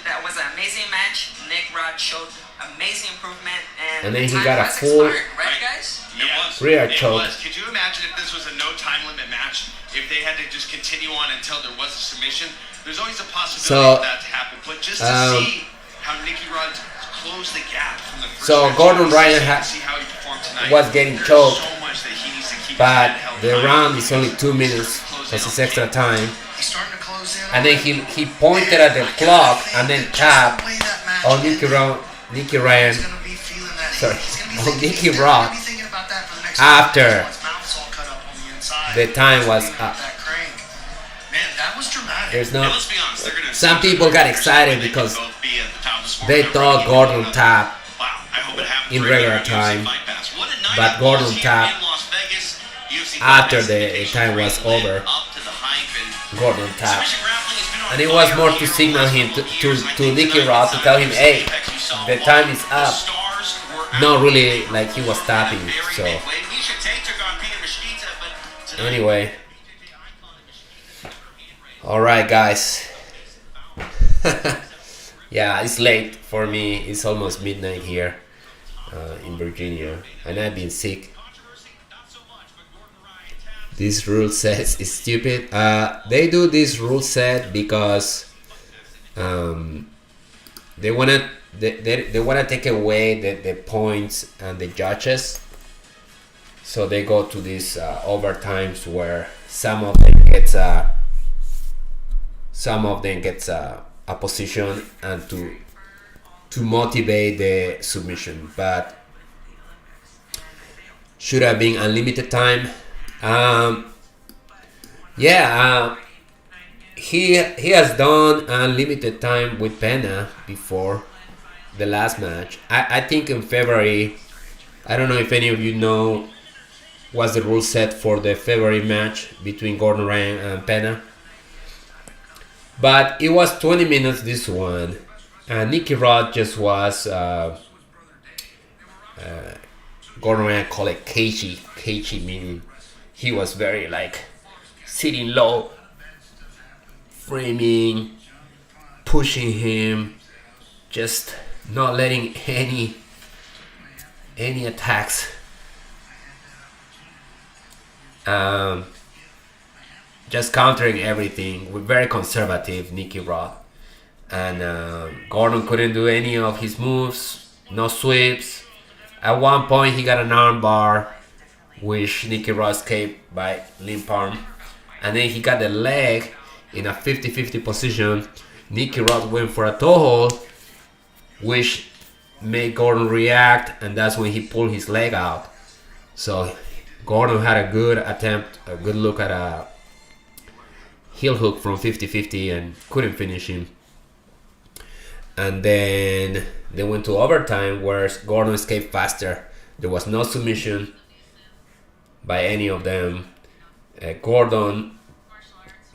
that was an amazing match. Nick Rod showed amazing improvement, and And then he time got a has full- expired, right, guys? It was. Rear It choke. was. Could you imagine if this was a no time limit match? If they had to just continue on until there was a submission? There's always a possibility So, of that to happen. But just to see how Nicky Rod closed the gap from the first So match, Gordon Ryan see how he performed tonight. was getting There's choked, so much that he needs to keep his but head held the high. round is only 2 minutes because it's extra time. He's starting to close in. And then he pointed at the clock and then tapped on Nicky Ryan. He's gonna be feeling that sorry, He's gonna be on thinking- Nicky he's Rod gonna be thinking about that for the next after his mouth's all cut up on the inside. the time was With up. that crank. Man, that was dramatic. There's And no. let's be honest, they're gonna Some people got excited they because can both be at the top of the sport. they They're thought ready. Gordon tapped Wow, I hope it happens in right regular here at UFC time, Fight Pass. What a night but it Gordon was here tapped in Las Vegas. UFC Fight after Pass the Invitational time was really over. lived up to the hype, and Gordon tapped. submission grappling has been on And it was fire more here to over the signal last him couple to, of to, years, and I to think Nicky tonight Rod to inside tell him, UFC hey, Apex, you saw the one time of is the up. stars were Not out really there like he was for tapping, that very so big weight. Misha Tate took on Peter Mezquita, but tonight- anyway. Alright guys. Yeah, it's late for me. It's almost midnight here in Virginia, and I've been sick. This rule set is stupid. They do this rule set because they wanna take away the points and the judges. So they go to these overtimes where some of them gets a position and to motivate the submission, but should have been unlimited time. He has done unlimited time with Pena before the last match. I think in February. I don't know if any of you know what's the rule set for the February match between Gordon Ryan and Pena. But it was 20 minutes this one, and Nicky Rod just was Gordon Ryan called it cagey meaning he was very like sitting low, framing, pushing him, just not letting any attacks. Just countering everything with very conservative Nicky Rod, and Gordon couldn't do any of his moves, no sweeps. At one point he got an arm bar, which Nicky Rod escaped by limp arm, and then he got the leg in a 50-50 position. Nicky Rod went for a toe hold, which made Gordon react, and that's when he pulled his leg out. So Gordon had a good attempt, a good look at a heel hook from 50-50 and couldn't finish him. And then they went to overtime where Gordon escaped faster. There was no submission by any of them. Gordon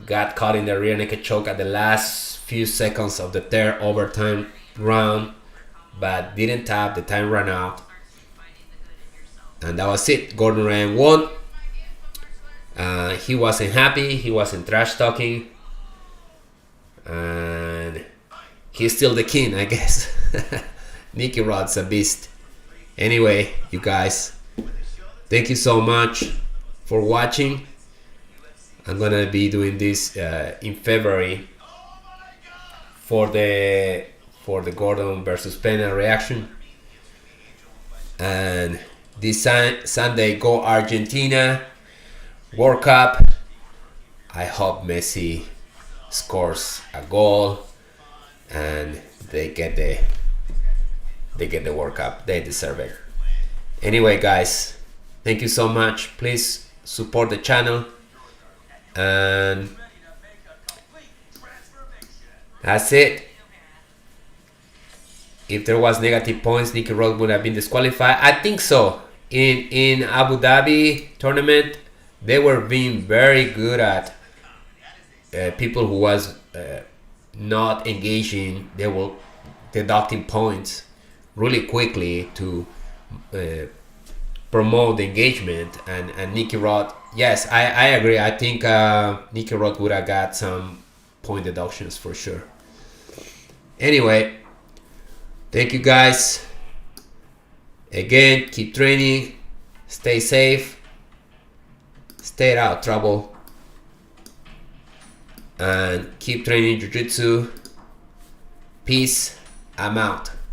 got caught in the rear naked choke at the last few seconds of the third overtime round, but didn't tap. The time ran out, and that was it. Gordon Ryan won. He wasn't happy. He wasn't trash talking, and he's still the king, I guess. Nicky Rod's a beast. Anyway, you guys, thank you so much for watching. I'm gonna be doing this in February for the Gordon versus Pena reaction, and this Sunday go Argentina World Cup. I hope Messi scores a goal and they get the World Cup. They deserve it. Anyway, guys, thank you so much. Please support the channel, and that's it. If there was negative points, Nicky Rod would have been disqualified. I think so. In Abu Dhabi tournament, they were being very good at people who was not engaging. They were deducting points really quickly to promote the engagement. And Nicky Rod, yes, I agree. I think Nicky Rod would have got some point deductions for sure. Anyway, thank you guys. Again, keep training, stay safe, stay out of trouble, and keep training Jiu-Jitsu. Peace. I'm out.